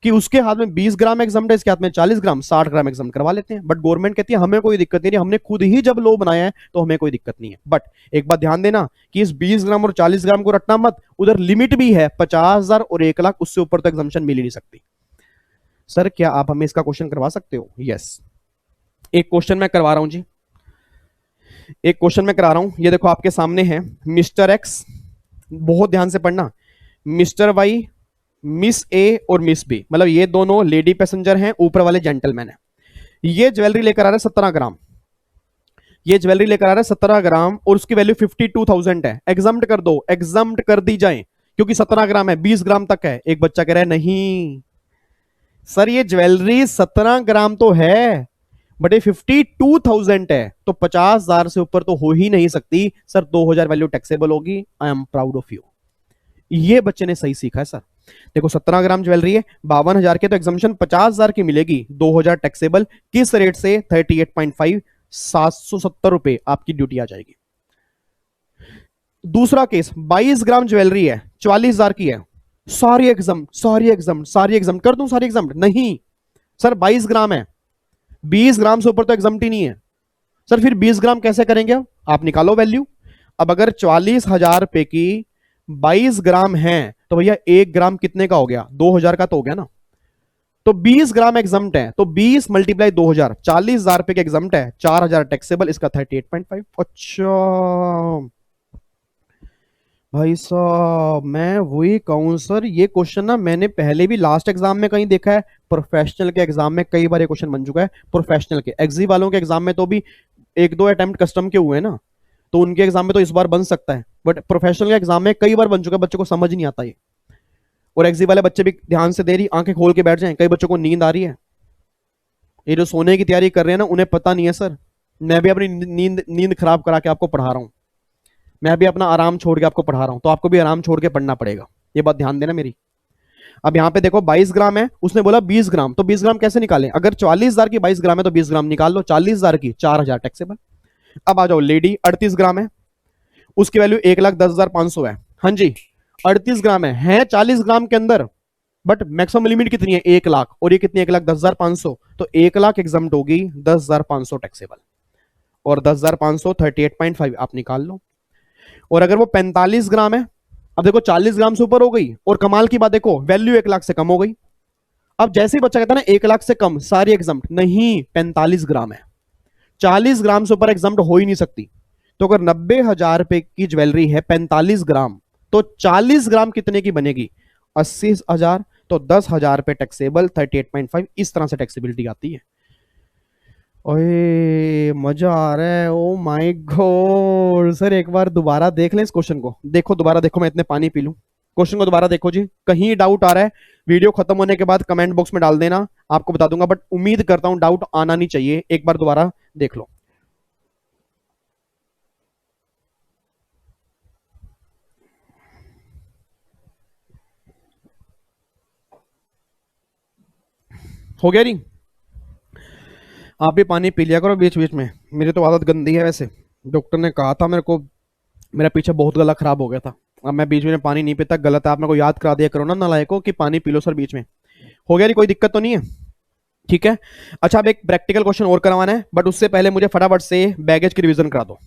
कि उसके हाथ में 20 ग्राम एग्जाम्प्ट है, इसके हाथ में 40 ग्राम 60 ग्राम एग्जाम्प्ट करवा लेते हैं। बट गवर्नमेंट कहती है हमें कोई दिक्कत नहीं, हमने खुद ही जब लो बनाया है तो हमें कोई दिक्कत नहीं है। बट एक बात ध्यान देना कि इस 20 ग्राम और 40 ग्राम को रटना मत, उधर लिमिट भी है 50,000 और 1 लाख, उससे ऊपर तो एग्जाम्पशन मिल ही नहीं सकती। सर क्या आप हमें इसका क्वेश्चन करवा सकते हो? यस, एक क्वेश्चन मैं करवा रहा हूं जी, एक क्वेश्चन मैं करा रहा हूं। ये देखो आपके सामने है मिस्टर एक्स, बहुत ध्यान से पढ़ना, मिस्टर वाई, मिस ए और मिस बी, मतलब ये दोनों लेडी पैसेंजर हैं, ऊपर वाले जेंटलमैन हैं। ये ज्वेलरी लेकर आ रहा है 17 ग्राम, ये ज्वेलरी लेकर आ रहा है 17 ग्राम और उसकी वैल्यू 52,000 है। एग्जाम्प्ट कर दो, एग्जाम्प्ट कर दी जाए, क्योंकि 17 ग्राम है, 20 ग्राम तक है। एक बच्चा कह रहा है नहीं सर ये ज्वेलरी 17 ग्राम तो है बट ये 52,000 है, तो 50,000 से ऊपर तो हो ही नहीं सकती। सर 2,000 वैल्यू टैक्सेबल होगी। I am proud of you. ये बच्चे ने सही सीखा है सर। देखो 17 ग्राम ज्वेलरी है, 52,000 के, तो एग्जाम्पशन 50,000 की मिलेगी, 2,000 टैक्सेबल। किस रेट से? 38.5, 770 रुपए आपकी ड्यूटी आ जाएगी। दूसरा केस, 22 ग्राम ज्वेलरी है, 44,000 की है, सारी एग्जाम, सारी एग्जाम, सारी एग्जाम कर दूं, सारी एग्जाम नहीं सर, 22 ग्राम है, 20 ग्राम से ऊपर तो एग्जाम ही नहीं है। सर फिर 20 ग्राम कैसे करेंगे? आप निकालो वैल्यू। अब अगर 40,000 रुपए की 22 ग्राम है तो भैया 1 ग्राम कितने का हो गया? 2,000 का तो हो गया ना। तो 20 ग्राम एग्जाम्ट है, तो 20 मल्टीप्लाई 2,000, 40,000 रुपए के एग्जाम्ट है, 4,000 टैक्सेबल, इसका 38.5। अच्छा भाई साहब, मैं वही कहूं सर, ये क्वेश्चन ना मैंने पहले भी लास्ट एग्जाम में कहीं देखा है, प्रोफेशनल के एग्जाम में कई बार ये क्वेश्चन बन चुका है। प्रोफेशनल के एग्जी वालों के एग्जाम में तो भी 1-2 अटेम्प्ट कस्टम के हुए ना, तो उनके एग्जाम में तो इस बार बन सकता है, बट प्रोफेशनल के एग्जाम में कई बार बन चुका है, बच्चों को समझ नहीं आता ये। और एग्जी वाले बच्चे भी ध्यान से दे रही, आंखें खोल के बैठ जाएं, कई बच्चों को नींद आ रही है, ये जो सोने की तैयारी कर रहे हैं ना उन्हें पता नहीं है सर, मैं भी अपनी नींद नींद खराब करा के आपको पढ़ा रहा हूं, मैं भी अपना आराम छोड़ के आपको पढ़ा रहा हूं, तो आपको भी आराम छोड़ के पढ़ना पड़ेगा, ये बात ध्यान देना मेरी। अब यहां पे देखो 22 ग्राम है, उसने बोला 20 ग्राम, तो 20 ग्राम कैसे निकालें? अगर 40,000 की 22 ग्राम है तो 20 ग्राम निकाल लो, 40,000 की 4,000 टैक्सेबल। अब आ जाओ लेडी, 38 ग्राम है, उसकी वैल्यू 1,10,500 है। हाँ जी 38 ग्राम है 40 ग्राम के अंदर, बट मैक्सिमम लिमिट कितनी है? 1,00,000, और ये कितनी? 1,10,500, तो 1,00,000 एग्जाम्प्ट होगी, 10,500 टैक्सेबल, और 10,500 38.5 आप निकाल लो। और अगर वो 45 ग्राम है, अब देखो 40 ग्राम से ऊपर हो गई, और कमाल की बात देखो वैल्यू 1,00,000 से कम हो गई। अब जैसे ही बच्चा कहता है ना 1,00,000 से कम सारी एग्जाम्प्ट, नहीं 45 ग्राम है, 40 ग्राम से ऊपर एग्जाम्प्ट हो ही नहीं सकती। तो अगर 90,000 रुपए की ज्वेलरी है 45 ग्राम, तो 40 ग्राम कितने की बनेगी? 80,000, तो 10,000 रुपए टैक्सेबल, 38.5, इस तरह से टैक्सेबिलिटी आती है। ओए मजा आ रहा है, ओ माय गॉड सर, एक बार दोबारा देख लें इस क्वेश्चन को, देखो दोबारा देखो, मैं इतने पानी पी लूं, क्वेश्चन को दोबारा देखो जी, कहीं डाउट आ रहा है वीडियो खत्म होने के बाद कमेंट बॉक्स में डाल देना, आपको बता दूंगा, बट उम्मीद करता हूं डाउट आना नहीं चाहिए, एक बार दोबारा देख लो। हो गया नहीं? आप भी पानी पी लिया करो बीच बीच में, मेरी तो आदत गंदी है वैसे, डॉक्टर ने कहा था मेरे को, मेरा पीछे बहुत गला खराब हो गया था, अब मैं बीच में पानी नहीं पीता, गलत है, आप मेरे को याद करा दिया करो ना नालायकों कि पानी पी लो सर बीच में। हो गया नहीं? कोई दिक्कत तो नहीं है? ठीक है। अच्छा अब एक प्रैक्टिकल क्वेश्चन और करवाना है, बट उससे पहले मुझे फटाफट से बैगेज की रिवीजन करा दो,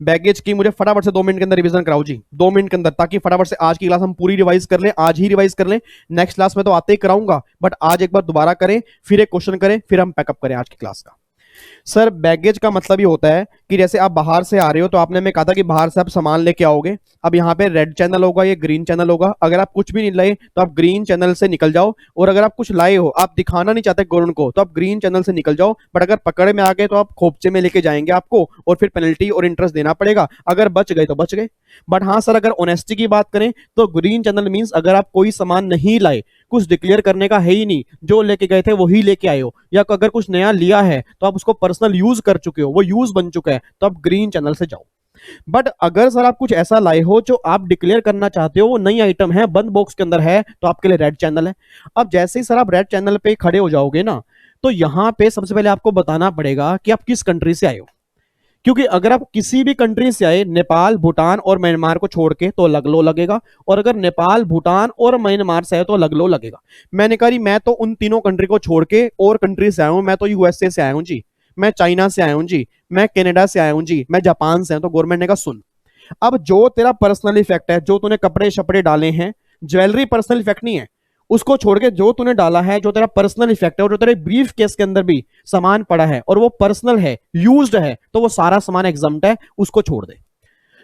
बैगेज की मुझे फटाफट से 2 मिनट के अंदर रिवीजन कराओ जी, 2 मिनट के अंदर, ताकि फटाफट से आज की क्लास हम पूरी रिवाइज कर लें, आज ही रिवाइज कर लें, नेक्स्ट क्लास में तो आते ही कराऊंगा, बट आज एक बार दोबारा करें, फिर एक क्वेश्चन करें, फिर हम पैकअप करें आज की क्लास का। सर बैगेज का मतलब ये होता है कि जैसे आप बाहर से आ रहे हो तो आपने हमें कहा था कि बाहर से आप सामान लेके आओगे। अब यहाँ पे रेड चैनल होगा, ये ग्रीन चैनल होगा। अगर आप कुछ भी नहीं लाए तो आप ग्रीन चैनल से निकल जाओ, और अगर आप कुछ लाए हो, आप दिखाना नहीं चाहते गवर्नमेंट को, तो आप ग्रीन चैनल से निकल जाओ। बट अगर पकड़ में आ गए तो आप खोपचे में लेके जाएंगे आपको, और फिर पेनल्टी और इंटरेस्ट देना पड़ेगा। अगर बच गए तो बच गए। बट हाँ सर, अगर ऑनेस्टी की बात करें तो ग्रीन चैनल मीन्स अगर आप कोई सामान नहीं लाए, कुछ डिक्लेयर करने का है ही नहीं, जो लेके गए थे वही लेके आए हो, या अगर कुछ नया लिया है तो आप उसको पर्सनल यूज कर चुके हो, वो यूज बन चुका है, तो आप ग्रीन चैनल से जाओ। बट अगर सर आप कुछ ऐसा लाए हो जो आप डिक्लेयर करना चाहते हो, वो नई आइटम है, बंद बॉक्स के अंदर है, तो आपके लिए रेड चैनल है। अब जैसे ही सर आप रेड चैनल पे खड़े हो जाओगे ना, तो यहां पे सबसे पहले आपको बताना पड़ेगा कि आप किस कंट्री से आए हो। क्योंकि अगर आप किसी भी कंट्री से आए, नेपाल, भूटान और म्यांमार को छोड़ के, तो अलग लो लगेगा। और अगर नेपाल, भूटान और म्यांमार से आए तो अलग लो लगेगा। मैंने कहा मैं तो उन तीनों कंट्री को छोड़ के और कंट्री से आया हूं, मैं तो यूएसए से आया हूं जी, मैं चाइना से आया हूं जी, मैं कनाडा से आया हूं जी, मैं जापान से आया हूं। तो गवर्नमेंट ने कहा सुन, अब जो तेरा पर्सनल इफेक्ट है, जो तूने कपड़े शपड़े डाले हैं, ज्वेलरी पर्सनल इफेक्ट नहीं है, उसको छोड़ के जो तूने डाला है, जो तेरा पर्सनल इफेक्ट है, और जो तेरे ब्रीफ केस के अंदर भी सामान पड़ा है और वो पर्सनल है, यूज्ड है, तो वो सारा सामान एग्जम्प्ट है, उसको छोड़ दे।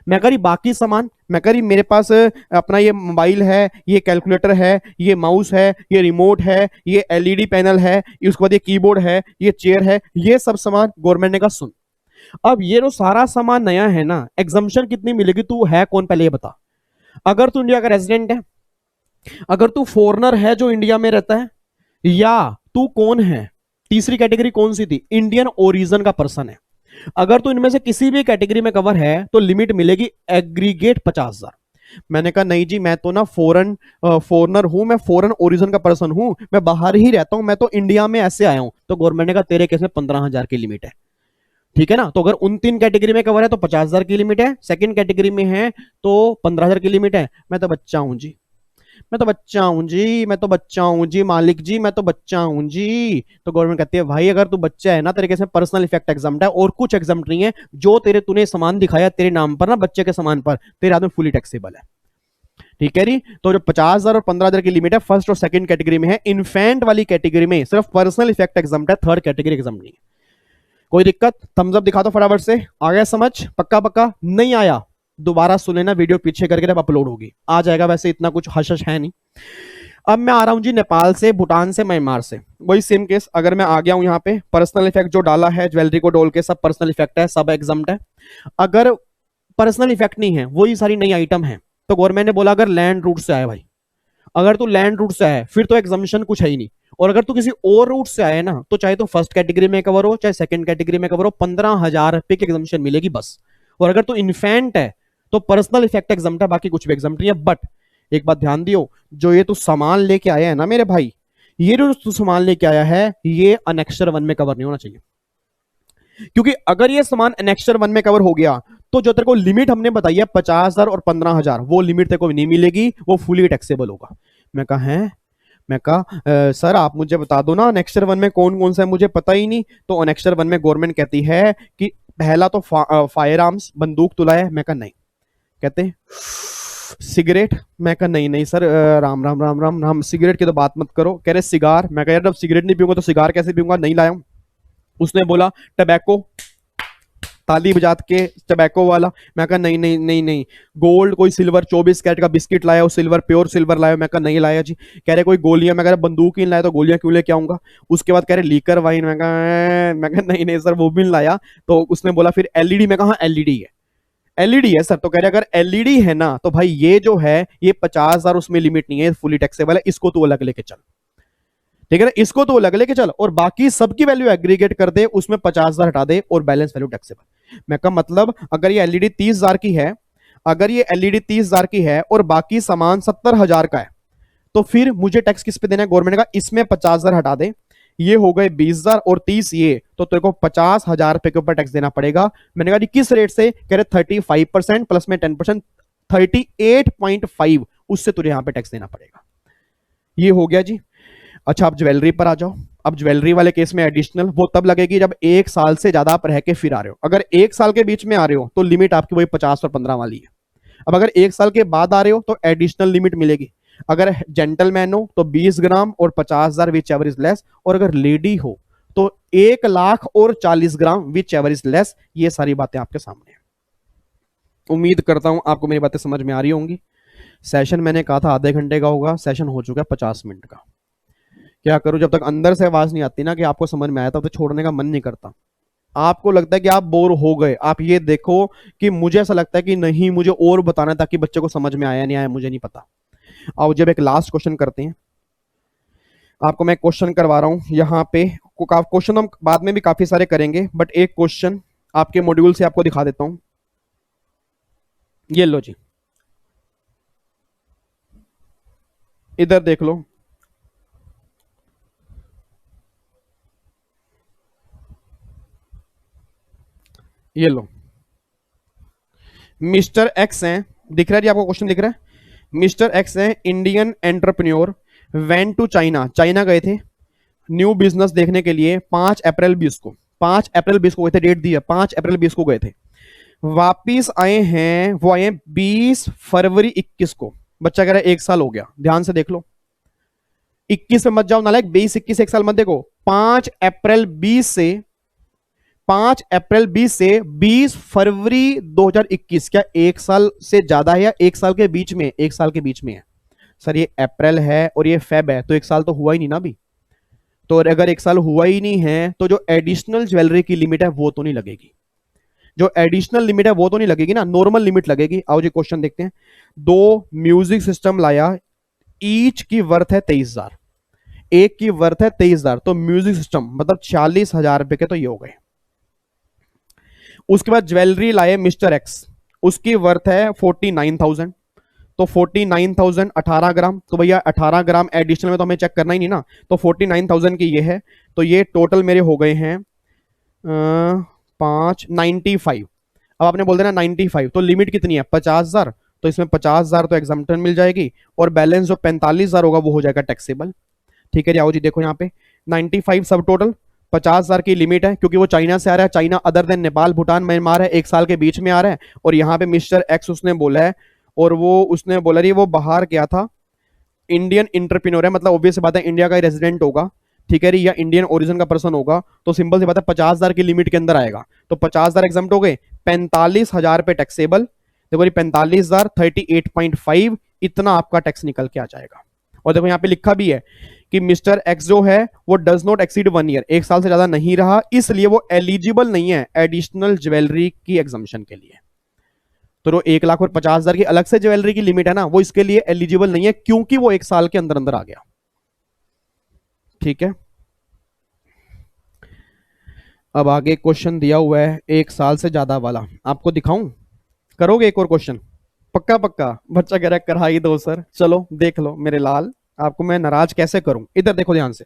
मैं कह रही बाकी सामान, मैं कह रही मेरे पास अपना ये मोबाइल है, ये कैलकुलेटर है, ये माउस है, ये रिमोट है, ये एलईडी पैनल है, उसके बाद ये कीबोर्ड है, ये चेयर है, ये सब सामान गवर्नमेंट ने कहा सुन, अब ये जो सारा सामान नया है ना, एग्जम्पशन कितनी मिलेगी, तू है कौन पहले ये बता। अगर तू इंडिया का रेजिडेंट है, अगर तू फॉरनर है जो इंडिया में रहता है, या तू कौन है, तीसरी कैटेगरी कौन सी थी, इंडियन ओरिजिन का पर्सन है। अगर तू इनमें से किसी भी कैटेगरी में कवर है तो लिमिट मिलेगी एग्रीगेट 50,000। मैंने कहा नहीं जी, मैं तो ना फॉरनर हूं, मैं फॉरेन ओरिजिन का पर्सन हूं, मैं बाहर ही रहता हूं, मैं तो इंडिया में ऐसे आया हूं। तो गवर्नमेंट ने कहा तेरे केस में 15,000 की लिमिट है, ठीक है ना। तो अगर उन तीन कैटेगरी में कवर है तो 50,000 की लिमिट है, सेकंड कैटेगरी में है तो 15,000 की लिमिट है। मैं तो बच्चा हूं जी, मैं तो बच्चा हूं जी, मैं तो बच्चा हूं जी मालिक जी, मैं तो बच्चा हूं जी। तो गवर्नमेंट कहती है भाई अगर तू बच्चा है ना, तेरे केस में पर्सनल इफेक्ट एग्जाम्प्ट है, और कुछ एग्जाम्प्ट नहीं है। जो तूने सामान दिखाया तेरे नाम पर ना, बच्चे के सामान पर, तेरे आदमी फुली टैक्सेबल है, ठीक है जी। तो जो 50,000 और 15,000 की लिमिट है फर्स्ट और सेकंड कैटेगरी में है। इन्फेंट वाली कैटेगरी में सिर्फ पर्सनल इफेक्ट एग्जाम्प्ट है, थर्ड कैटेगरी एग्जाम्प्ट नहीं। कोई दिक्कत? थम्स अप दिखा दो फटाफट से। आ गया समझ? पक्का पक्का? नहीं आया दोबारा सुने ना, वीडियो पीछे करके जब अपलोड होगी आ जाएगा, वैसे इतना कुछ हश है नहीं। अब मैं आ रहा हूं जी नेपाल से, भूटान से, म्यांमार से, वही सेम केस। अगर मैं आ गया हूं यहाँ पे, पर्सनल इफेक्ट जो डाला है, ज्वेलरी को डोल के, सब पर्सनल इफेक्ट है, सब एग्जम्प्ट है। अगर पर्सनल इफेक्ट नहीं है, वही सारी नई आइटम है, तो गवर्नमेंट ने बोला अगर लैंड रूट से आया भाई, अगर तू लैंड रूट से आया फिर तो एग्जामिशन कुछ है ही नहीं। और अगर तू किसी और रूट से आया ना, तो चाहे तो फर्स्ट कैटेगरी में कवर हो, चाहे सेकंड कैटेगरी में कवर हो, 15,000 रुपए की एग्जामिशन मिलेगी बस। और अगर तू इन्फेंट है तो पर्सनल इफेक्ट एग्जाम्प्ट है, बाकी कुछ भी एग्जाम्प्ट नहीं है। बट एक बात ध्यान दियो, जो ये तू सामान लेके आया है ना मेरे भाई, ये जो तू सामान लेके आया है, ये अनेक्स्चर 1 में कवर नहीं होना चाहिए। क्योंकि अगर ये सामान एनेक्स्चर 1 में कवर हो गया, तो जो तेरे को लिमिट हमने बताई है 50,000 और 15,000, वो लिमिट तेरे को नहीं मिलेगी, वो फुली टैक्सेबल होगा। मैं कहा है, मैं कहा सर आप मुझे बता दो ना अनेक्स्चर 1 में कौन कौन सा है, मुझे पता ही नहीं। तो अनेक्स्चर 1 में गवर्नमेंट कहती है कि पहला तो फायर आर्म्स, बंदूक तुला है। मैं कहा नहीं। कहते सिगरेट। मैं कहा नहीं नहीं सर, राम राम राम राम राम, सिगरेट की तो बात मत करो। कह रहे सिगार। मैं कहा यार जब सिगरेट नहीं पीऊंगा तो सिगार कैसे पीऊंगा, नहीं लाया हूं। उसने बोला टबैको, ताली बजात के टबैको वाला। मैं कहा नहीं नहीं नहीं नहीं। गोल्ड, कोई सिल्वर 24 कैरेट का बिस्किट लाया हो, सिल्वर, प्योर सिल्वर लाया। मैं कहा नहीं लाया जी। कह रहे कोई गोलियां। मैं कह रहा बंदूक ही लाया तो गोलियां क्यों लेके आऊंगा। उसके बाद कह रहे लीकर वाइन। मैं कहा नहीं नहीं सर वो भी नहीं लाया। तो उसने बोला फिर एलईडी। मैं कहा एलईडी है, एलईडी है सर। तो कह रहे अगर एलईडी है ना तो भाई ये जो है ये 50,000 उसमें लिमिट नहीं है, फुली टैक्सेबल है, इसको तो अलग लेके चल, ठीक है ना, इसको तो अलग लेके चल। और बाकी सबकी वैल्यू एग्रीगेट कर दे, उसमें 50,000 हटा दे और बैलेंस वैल्यू टैक्सेबल। मैं कहा मतलब अगर ये एलईडी 30,000 की है, अगर ये एलईडी 30,000 की है और बाकी सामान 70,000 का है, तो फिर मुझे टैक्स किस पे देना है। गवर्नमेंट का इसमें 50,000 हटा दे, ये हो गए 20,000 और 30 ये, तो तेरे को 50,000 रुपए के ऊपर टैक्स देना पड़ेगा। मैंने कहा किस रेट से। कह रहे 35% प्लस में 10%, 38.5, उससे तुझे यहां पे टैक्स देना पड़ेगा। ये हो गया जी। अच्छा अब ज्वेलरी पर आ जाओ। अब ज्वेलरी वाले केस में एडिशनल वो तब लगेगी जब 1 साल से ज्यादा आप रह के फिर आ रहे हो। अगर 1 साल के बीच में आ रहे हो तो लिमिट आपकी वही 50 और 15 वाली है। अब अगर 1 साल के बाद आ रहे हो तो एडिशनल लिमिट मिलेगी। अगर जेंटलमैन हो तो 20 ग्राम और 50,000 विच एवर इज लेस, और अगर लेडी हो तो 1 लाख और 40 ग्राम, विच एवर इज लेस। ये सारी बातें आपके सामने हैं। उम्मीद करता हूं आपको मेरी बातें समझ में आ रही होंगी। सेशन मैंने कहा था आधे घंटे का होगा, सेशन हो चुका है 50 मिनट का। क्या करूं, जब तक अंदर से आवाज नहीं आती ना कि आपको समझ में आया, तब तक छोड़ने का मन नहीं करता। आपको लगता है कि आप बोर हो गए, आप ये देखो कि मुझे ऐसा लगता है कि नहीं, मुझे और बताना है ताकि बच्चे को समझ में आया नहीं आया मुझे नहीं पता। आओ जब एक लास्ट क्वेश्चन करते हैं। आपको मैं क्वेश्चन करवा रहा हूं यहाँ पे। क्वेश्चन हम बाद में भी काफी सारे करेंगे, बट एक क्वेश्चन आपके मॉड्यूल से आपको दिखा देता हूं। ये लो जी, इधर देख लो। ये लो, मिस्टर एक्स हैं, दिख रहा है जी आपको क्वेश्चन दिख रहा है। मिस्टर एक्स हैं, Indian entrepreneur, went to China, China गए थे न्यू बिजनेस देखने के लिए 5 अप्रैल 20 को। 5 अप्रैल 20 को गए थे, डेट दी है 5 अप्रैल 20 को गए थे। वापिस आए हैं, वो आए 20 फरवरी 21 को। बच्चा कह रहा है 1 साल हो गया, ध्यान से देख लो। 21 में मत जाओ नालायक, 20-21 1 साल मत देखो। 5 अप्रैल 20 से 5 अप्रैल 20 से 20 फरवरी 2021, क्या 1 साल से ज्यादा है या 1 साल के बीच में? 1 साल के बीच में है सर। ये अप्रैल है और ये फेब है, तो 1 साल तो हुआ ही नहीं ना अभी। तो अगर 1 साल हुआ ही नहीं है तो जो एडिशनल ज्वेलरी की लिमिट है वो तो नहीं लगेगी। जो एडिशनल लिमिट है वो तो नहीं लगेगी ना, नॉर्मल लिमिट लगेगी। आओ जी क्वेश्चन देखते हैं। 2 म्यूजिक सिस्टम लाया, ईच की वर्थ है 23,000, एक की वर्थ है 23,000, तो म्यूजिक सिस्टम मतलब 40,000 रुपए के तो ये हो गए। उसके बाद ज्वेलरी लाए मिस्टर एक्स, उसकी वर्थ है 49,000, तो 49,000 18 ग्राम, तो भैया 18 ग्राम एडिशनल में तो हमें चेक करना ही नहीं ना, तो 49,000 की ये है, तो ये टोटल मेरे हो गए हैं 95। अब आपने बोल देना 95, तो लिमिट कितनी है 50,000, तो इसमें 50,000 तो एग्जाम्पशन मिल जाएगी और बैलेंस जो 45,000 होगा वो हो जाएगा टैक्सेबल। ठीक है जी, आओ जी देखो यहाँ पे 95 सब टोटल, 50,000 की लिमिट है क्योंकि वो चाइना से आ रहा है। China other than Nepal Bhutan Myanmar है, 1 साल के बीच में आ रहा है। और यहाँ पे मिस्टर एक्स उसने बोला है, और वो उसने बोला रही वो बाहर गया था, इंडियन इंटरप्रेन्योर है, मतलब ऑब्वियस बात है इंडिया का रेजिडेंट होगा, ठीक है री, या इंडियन ओरिजिन का पर्सन होगा, तो सिंपल सी बात है 50,000 की लिमिट के अंदर आएगा। तो 50,000 एग्जाम्प्ट हो गए, 45,000 पे टैक्सेबल। देखो 45,000 38.5, इतना आपका टैक्स निकल के आ जाएगा। और देखो यहाँ पे लिखा भी है कि मिस्टर एक्स जो है वो डज नॉट एक्सीड 1 ईयर, 1 साल से ज्यादा नहीं रहा, इसलिए वो एलिजिबल नहीं है एडिशनल ज्वेलरी की एग्जाम्पशन के लिए। तो 1,50,000 की अलग से ज्वेलरी की लिमिट है ना, वो इसके लिए एलिजिबल नहीं है क्योंकि वो 1 साल के अंदर अंदर आ गया। ठीक है, अब आगे क्वेश्चन दिया हुआ है 1 साल से ज्यादा वाला, आपको दिखाऊं? करोगे एक और क्वेश्चन? पक्का पक्का? बच्चा कह रहा है करा ही दो सर। चलो देख लो मेरे लाल, आपको मैं नाराज कैसे करूं। इधर देखो ध्यान से।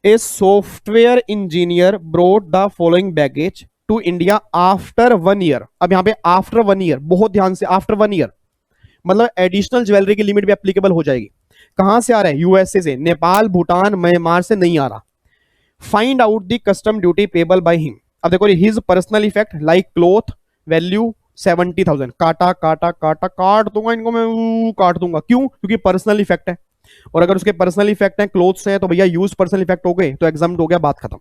A software engineer brought the following baggage to India after 1 year. अब यहां पे आफ्टर 1 ईयर, बहुत ध्यान से, आफ्टर 1 ईयर मतलब एडिशनल ज्वेलरी की लिमिट भी एप्लीकेबल हो जाएगी। कहां से आ रहा है? यूएसए से, नेपाल भूटान म्यांमार से नहीं आ रहा। Find out the custom duty payable by him. अब देखो his personal effect like cloth value 70,000, काटा काटा काटा, काट दूंगा इनको मैं, काट दूंगा। क्यों? क्योंकि पर्सनल इफेक्ट है, और अगर उसके पर्सनल इफेक्ट है क्लोथ्स है तो भैया यूज पर्सनल इफेक्ट हो गए, तो एग्जाम हो गया, बात खत्म।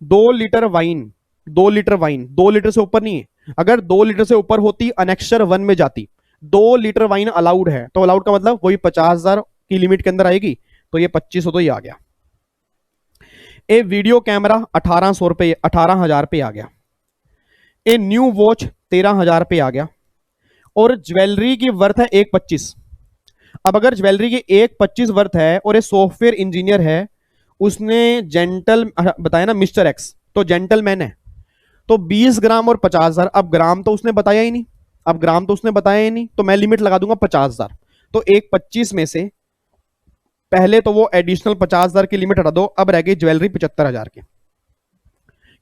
2 litre wine, 2 litre wine, 2 litre से ऊपर नहीं है। अगर 2 लीटर से ऊपर होती अनेक्शर 1 में जाती, 2 लीटर वाइन अलाउड है, तो अलाउड का मतलब वही 50,000 की लिमिट के अंदर आएगी, तो ये 2500 तो ये आ गया। ए वीडियो कैमरा 1800 रुपए, 18,000 पे आ गया। ए न्यू वॉच 13,000 पे आ गया, और ज्वेलरी की वर्थ है 1,25। अब अगर ज्वेलरी की 1,25 वर्थ है और ये सॉफ्टवेयर इंजीनियर है, उसने जेंटल बताया ना मिस्टर एक्स, तो जेंटलमैन है, तो 20 ग्राम और 50,000। अब ग्राम तो उसने बताया ही नहीं, अब ग्राम तो उसने बताया ही नहीं, तो मैं लिमिट लगा दूंगा 50,000। तो 1,25 में से पहले तो वो एडिशनल 50,000 की लिमिट हटा दो, अब रह गई ज्वेलरी 75,000 की,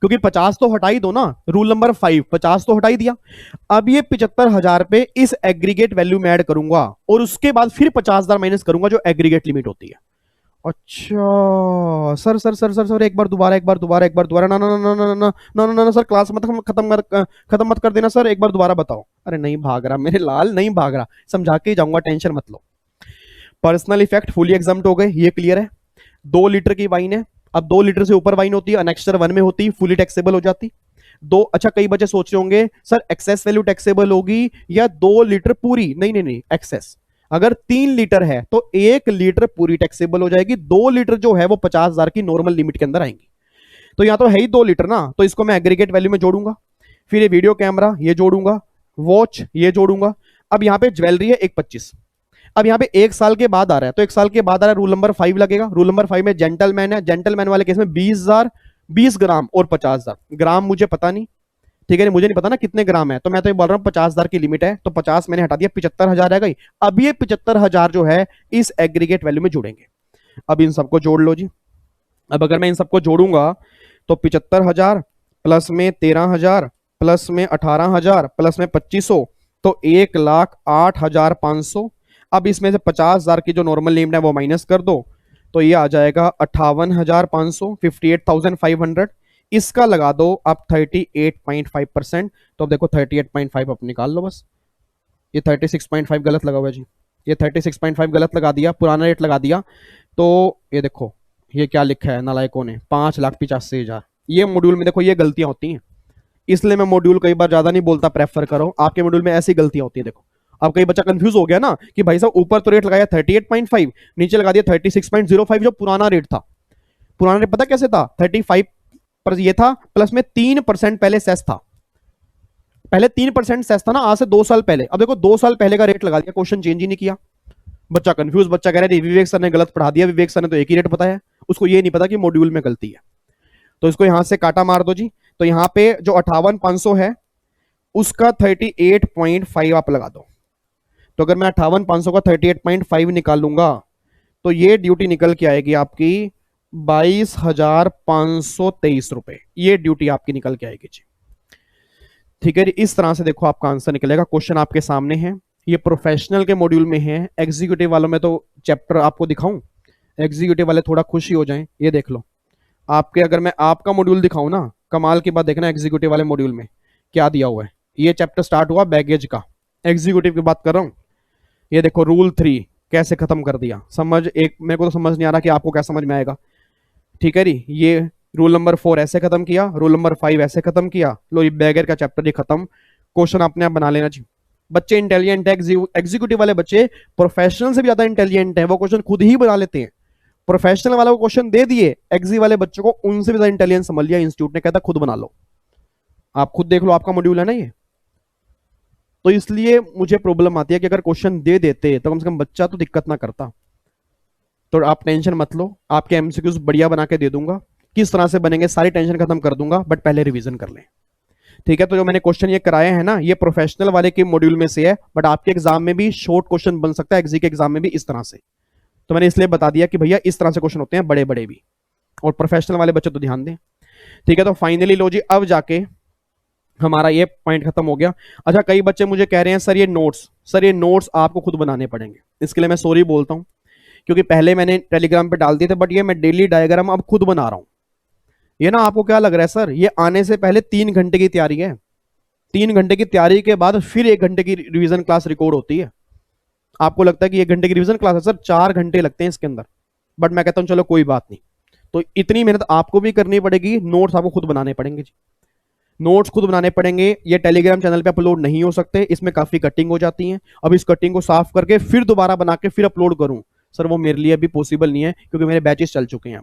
क्योंकि 50 तो हटा ही दो ना, रूल नंबर 5, 50 तो हटा ही दिया। अब ये 75,000 पे इस एग्रीगेट वैल्यू में ऐड करूंगा, और उसके बाद फिर 50,000 माइनस करूंगा जो एग्रीगेट लिमिट होती है। अच्छा sir sir sir sir sir एक बार दोबारा, एक बार दोबारा, एक बार दोबारा, ना ना ना ना ना ना ना ना ना सर, क्लास मत खत्म मत कर देना सर, एक बार दोबारा बताओ। अरे नहीं भाग रहा मेरे लाल, नहीं भाग रहा, समझा के ही जाऊंगा, टेंशन मत लो। पर्सनल इफेक्ट फुली एग्जाम्प्ट हो गए, ये क्लियर है। 2 लीटर की वाइन है, अब 2 लीटर से ऊपर वाइन होती है, अनेक्स्टर 1 में होती, फुली टैक्सेबल हो जाती। दो, अच्छा कई बच्चे सोच रहे होंगे सर एक्सेस वैल्यू टैक्सेबल होगी या 2 लीटर पूरी? नहीं नहीं नहीं, एक्सेस। अगर 3 लीटर है तो 1 लीटर पूरी टैक्सेबल हो जाएगी, 2 लीटर जो है वो 50,000 की नॉर्मल लिमिट के अंदर आएंगी। तो यहाँ तो है ही 2 लीटर ना, तो इसको मैं एग्रीगेट वैल्यू में जोड़ूंगा। फिर ये वीडियो कैमरा ये जोड़ूंगा, वॉच ये जोड़ूंगा। अब यहाँ पे ज्वेलरी है 125। अब यहाँ पे 1 साल के बाद आ रहा है, तो 1 साल के बाद आ रहा है, रूल नंबर 5 लगेगा। रूल नंबर 5 में जेंटलमैन है, जेंटलमैन वाले केस में 20,000, 20 ग्राम और 50,000 ग्राम। मुझे पता नहीं, ठीक है, मुझे नहीं पता ना कितने ग्राम है, तो मैं तो ये बोल रहा हूँ 50,000 की लिमिट है, तो 50 मैंने हटा दिया, 75,000 रह गई। अब ये 75,000 जो है इस एग्रीगेट वैल्यू में जुड़ेंगे। अब इन सबको जोड़ लो जी। अब अगर मैं इन सबको जोड़ूंगा तो 75,000 प्लस में 13,000 प्लस में 18,000 प्लस में 2500, तो 1,08,500। अब इसमें से 50,000 की जो नॉर्मल लिमिट है वो माइनस कर दो, तो ये आ जाएगा 58,500, 58,500। इसका लगा दो आप 38.5%। तो अब देखो 38.5 आप निकाल लो बस। ये 36.5 गलत लगा हुआ है जी, ये 36.5 गलत लगा दिया, पुराना रेट लगा दिया। तो ये देखो ये क्या लिखा है नालायकों ने, 5,85,000। ये मॉड्यूल में देखो ये गलतियां होती हैं, इसलिए मैं मॉड्यूल कई बार ज्यादा नहीं बोलता, प्रेफर करो। आपके मॉड्यूल में ऐसी गलतियां होती है। देखो अब कई बच्चा कंफ्यूज हो गया ना कि भाई साहब ऊपर तो रेट लगाया 38.5, नीचे लगा दिया 36.05, जो पुराना रेट था। पुराना रेट पता कैसे था? 35 पर ये था, प्लस में 3% पहले सेस था। पहले 3% सेस था ना, आज से 2 साल पहले। अब देखो 2 साल पहले का रेट लगा दिया, क्वेश्चन चेंज ही नहीं किया। बच्चा कंफ्यूज, बच्चा कह रहा है विवेक सर ने गलत पढ़ा दिया। विवेक सर ने तो एक ही रेट बताया, उसको ये नहीं पता कि मॉड्यूल में गलती है। तो इसको यहां से काटा मार दो जी। तो यहां पे जो 58,500 है उसका 38.5 आप लगा दो। तो अगर मैं 58,500 का 38.5 निकालूंगा तो ये ड्यूटी निकल के आएगी आपकी 22,523 रुपए। ये ड्यूटी आपकी निकल के आएगी जी, ठीक है। इस तरह से देखो आपका आंसर निकलेगा। क्वेश्चन आपके सामने है, ये प्रोफेशनल के मॉड्यूल में है। एग्जीक्यूटिव वालों में तो चैप्टर आपको दिखाऊं, एग्जीक्यूटिव वाले थोड़ा खुशी हो जाएं। ये देख लो आपके, अगर मैं आपका मॉड्यूल दिखाऊं ना, कमाल की बात देखना एग्जीक्यूटिव वाले मॉड्यूल में क्या दिया हुआ है। ये चैप्टर स्टार्ट हुआ बैगेज का, एग्जीक्यूटिव की बात कर रहा हूं। ये देखो रूल 3 कैसे खत्म कर दिया। समझ एक, मेरे को तो समझ नहीं आ रहा कि आपको क्या समझ में आएगा, ठीक है जी। ये रूल नंबर 4 ऐसे खत्म किया, रूल नंबर 5 ऐसे खत्म किया। लो ये बैगर का चैप्टर ये खत्म। क्वेश्चन अपने आप बना लेना चाहिए। बच्चे इंटेलिजेंट है, एग्जीक्यूटिव वाले बच्चे प्रोफेशनल से भी ज्यादा इंटेलिजेंट है, वो क्वेश्चन खुद ही बना लेते हैं। प्रोफेशनल वाला को क्वेश्चन दे दिए, एग्जी वाले बच्चों को उनसे भी ज्यादा इंटेलिजेंस समझ लिया इंस्टीट्यूट ने, कहता खुद बना लो। आप खुद देख लो, आपका मॉड्यूल है ना ये। तो इसलिए मुझे प्रॉब्लम आती है कि अगर क्वेश्चन दे देते तो कम से कम बच्चा तो दिक्कत ना करता। तो आप टेंशन मत लो, आपके एमसीक्यूज बढ़िया बना के दे दूंगा। किस तरह से बनेंगे सारी टेंशन खत्म कर दूंगा, बट पहले रिवीजन कर लें, ठीक है। तो जो मैंने क्वेश्चन ये कराए हैं ना, ये प्रोफेशनल वाले के मॉड्यूल में से है, बट आपके एग्जाम में भी शॉर्ट क्वेश्चन बन सकता है, एग्जी के एग्जाम में भी इस तरह से। तो मैंने इसलिए बता दिया कि भैया इस तरह से क्वेश्चन होते हैं, बड़े बड़े भी, और प्रोफेशनल वाले बच्चे तो ध्यान दें, ठीक है। तो फाइनली लो जी, अब जाके हमारा ये पॉइंट खत्म हो गया। अच्छा कई बच्चे मुझे कह रहे हैं सर ये नोट्स, सर ये नोट्स आपको खुद बनाने पड़ेंगे। इसके लिए मैं सॉरी बोलता हूं, क्योंकि पहले मैंने टेलीग्राम पे डाल दिए थे, बट ये मैं डेली डायग्राम अब खुद बना रहा हूं। ये ना आपको क्या लग रहा है सर, ये आने से पहले 3 घंटे की तैयारी है। 3 घंटे की तैयारी के बाद फिर 1 घंटे की रिवीजन क्लास रिकॉर्ड होती है। आपको लगता है कि 1 घंटे की रिवीजन क्लास है, सर 4 घंटे लगते हैं इसके अंदर। बट मैं कहता हूं चलो कोई बात नहीं, तो इतनी मेहनत आपको भी करनी पड़ेगी, नोट्स आपको खुद बनाने पड़ेंगे जी। नोट्स खुद बनाने पड़ेंगे। ये टेलीग्राम चैनल पे अपलोड नहीं हो सकते, इसमें काफी कटिंग हो जाती है। अब इस कटिंग को साफ करके फिर दोबारा बना के फिर अपलोड करूं, सर वो मेरे लिए अभी पॉसिबल नहीं है, क्योंकि मेरे बैचेस चल चुके हैं,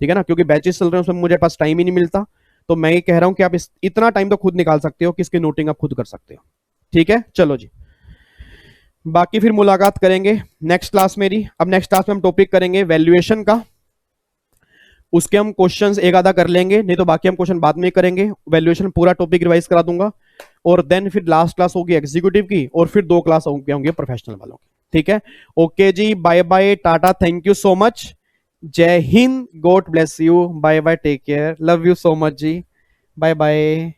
ठीक है ना। क्योंकि बैचेस चल रहे हैं उसमें मुझे पास टाइम ही नहीं मिलता। तो मैं ये कह रहा हूं कि आप इतना टाइम तो खुद निकाल सकते हो कि इसकी नोटिंग आप खुद कर सकते हो, ठीक है। चलो जी, बाकी फिर मुलाकात करेंगे नेक्स्ट क्लास मेरी। अब नेक्स्ट क्लास में हम टॉपिक करेंगे वैल्यूएशन का, उसके हम क्वेश्चंस एक आधा कर लेंगे, नहीं तो बाकी हम क्वेश्चन बाद में करेंगे। वैल्यूएशन पूरा टॉपिक रिवाइज करा दूंगा, और देन फिर लास्ट क्लास होगी एग्जीक्यूटिव की, और फिर 2 क्लास होंगे प्रोफेशनल वालों की, ठीक है। ओके जी, bye bye, tata, thank you so much, जय हिंद, God bless you, bye bye, take care, love you so much जी, बाय बाय।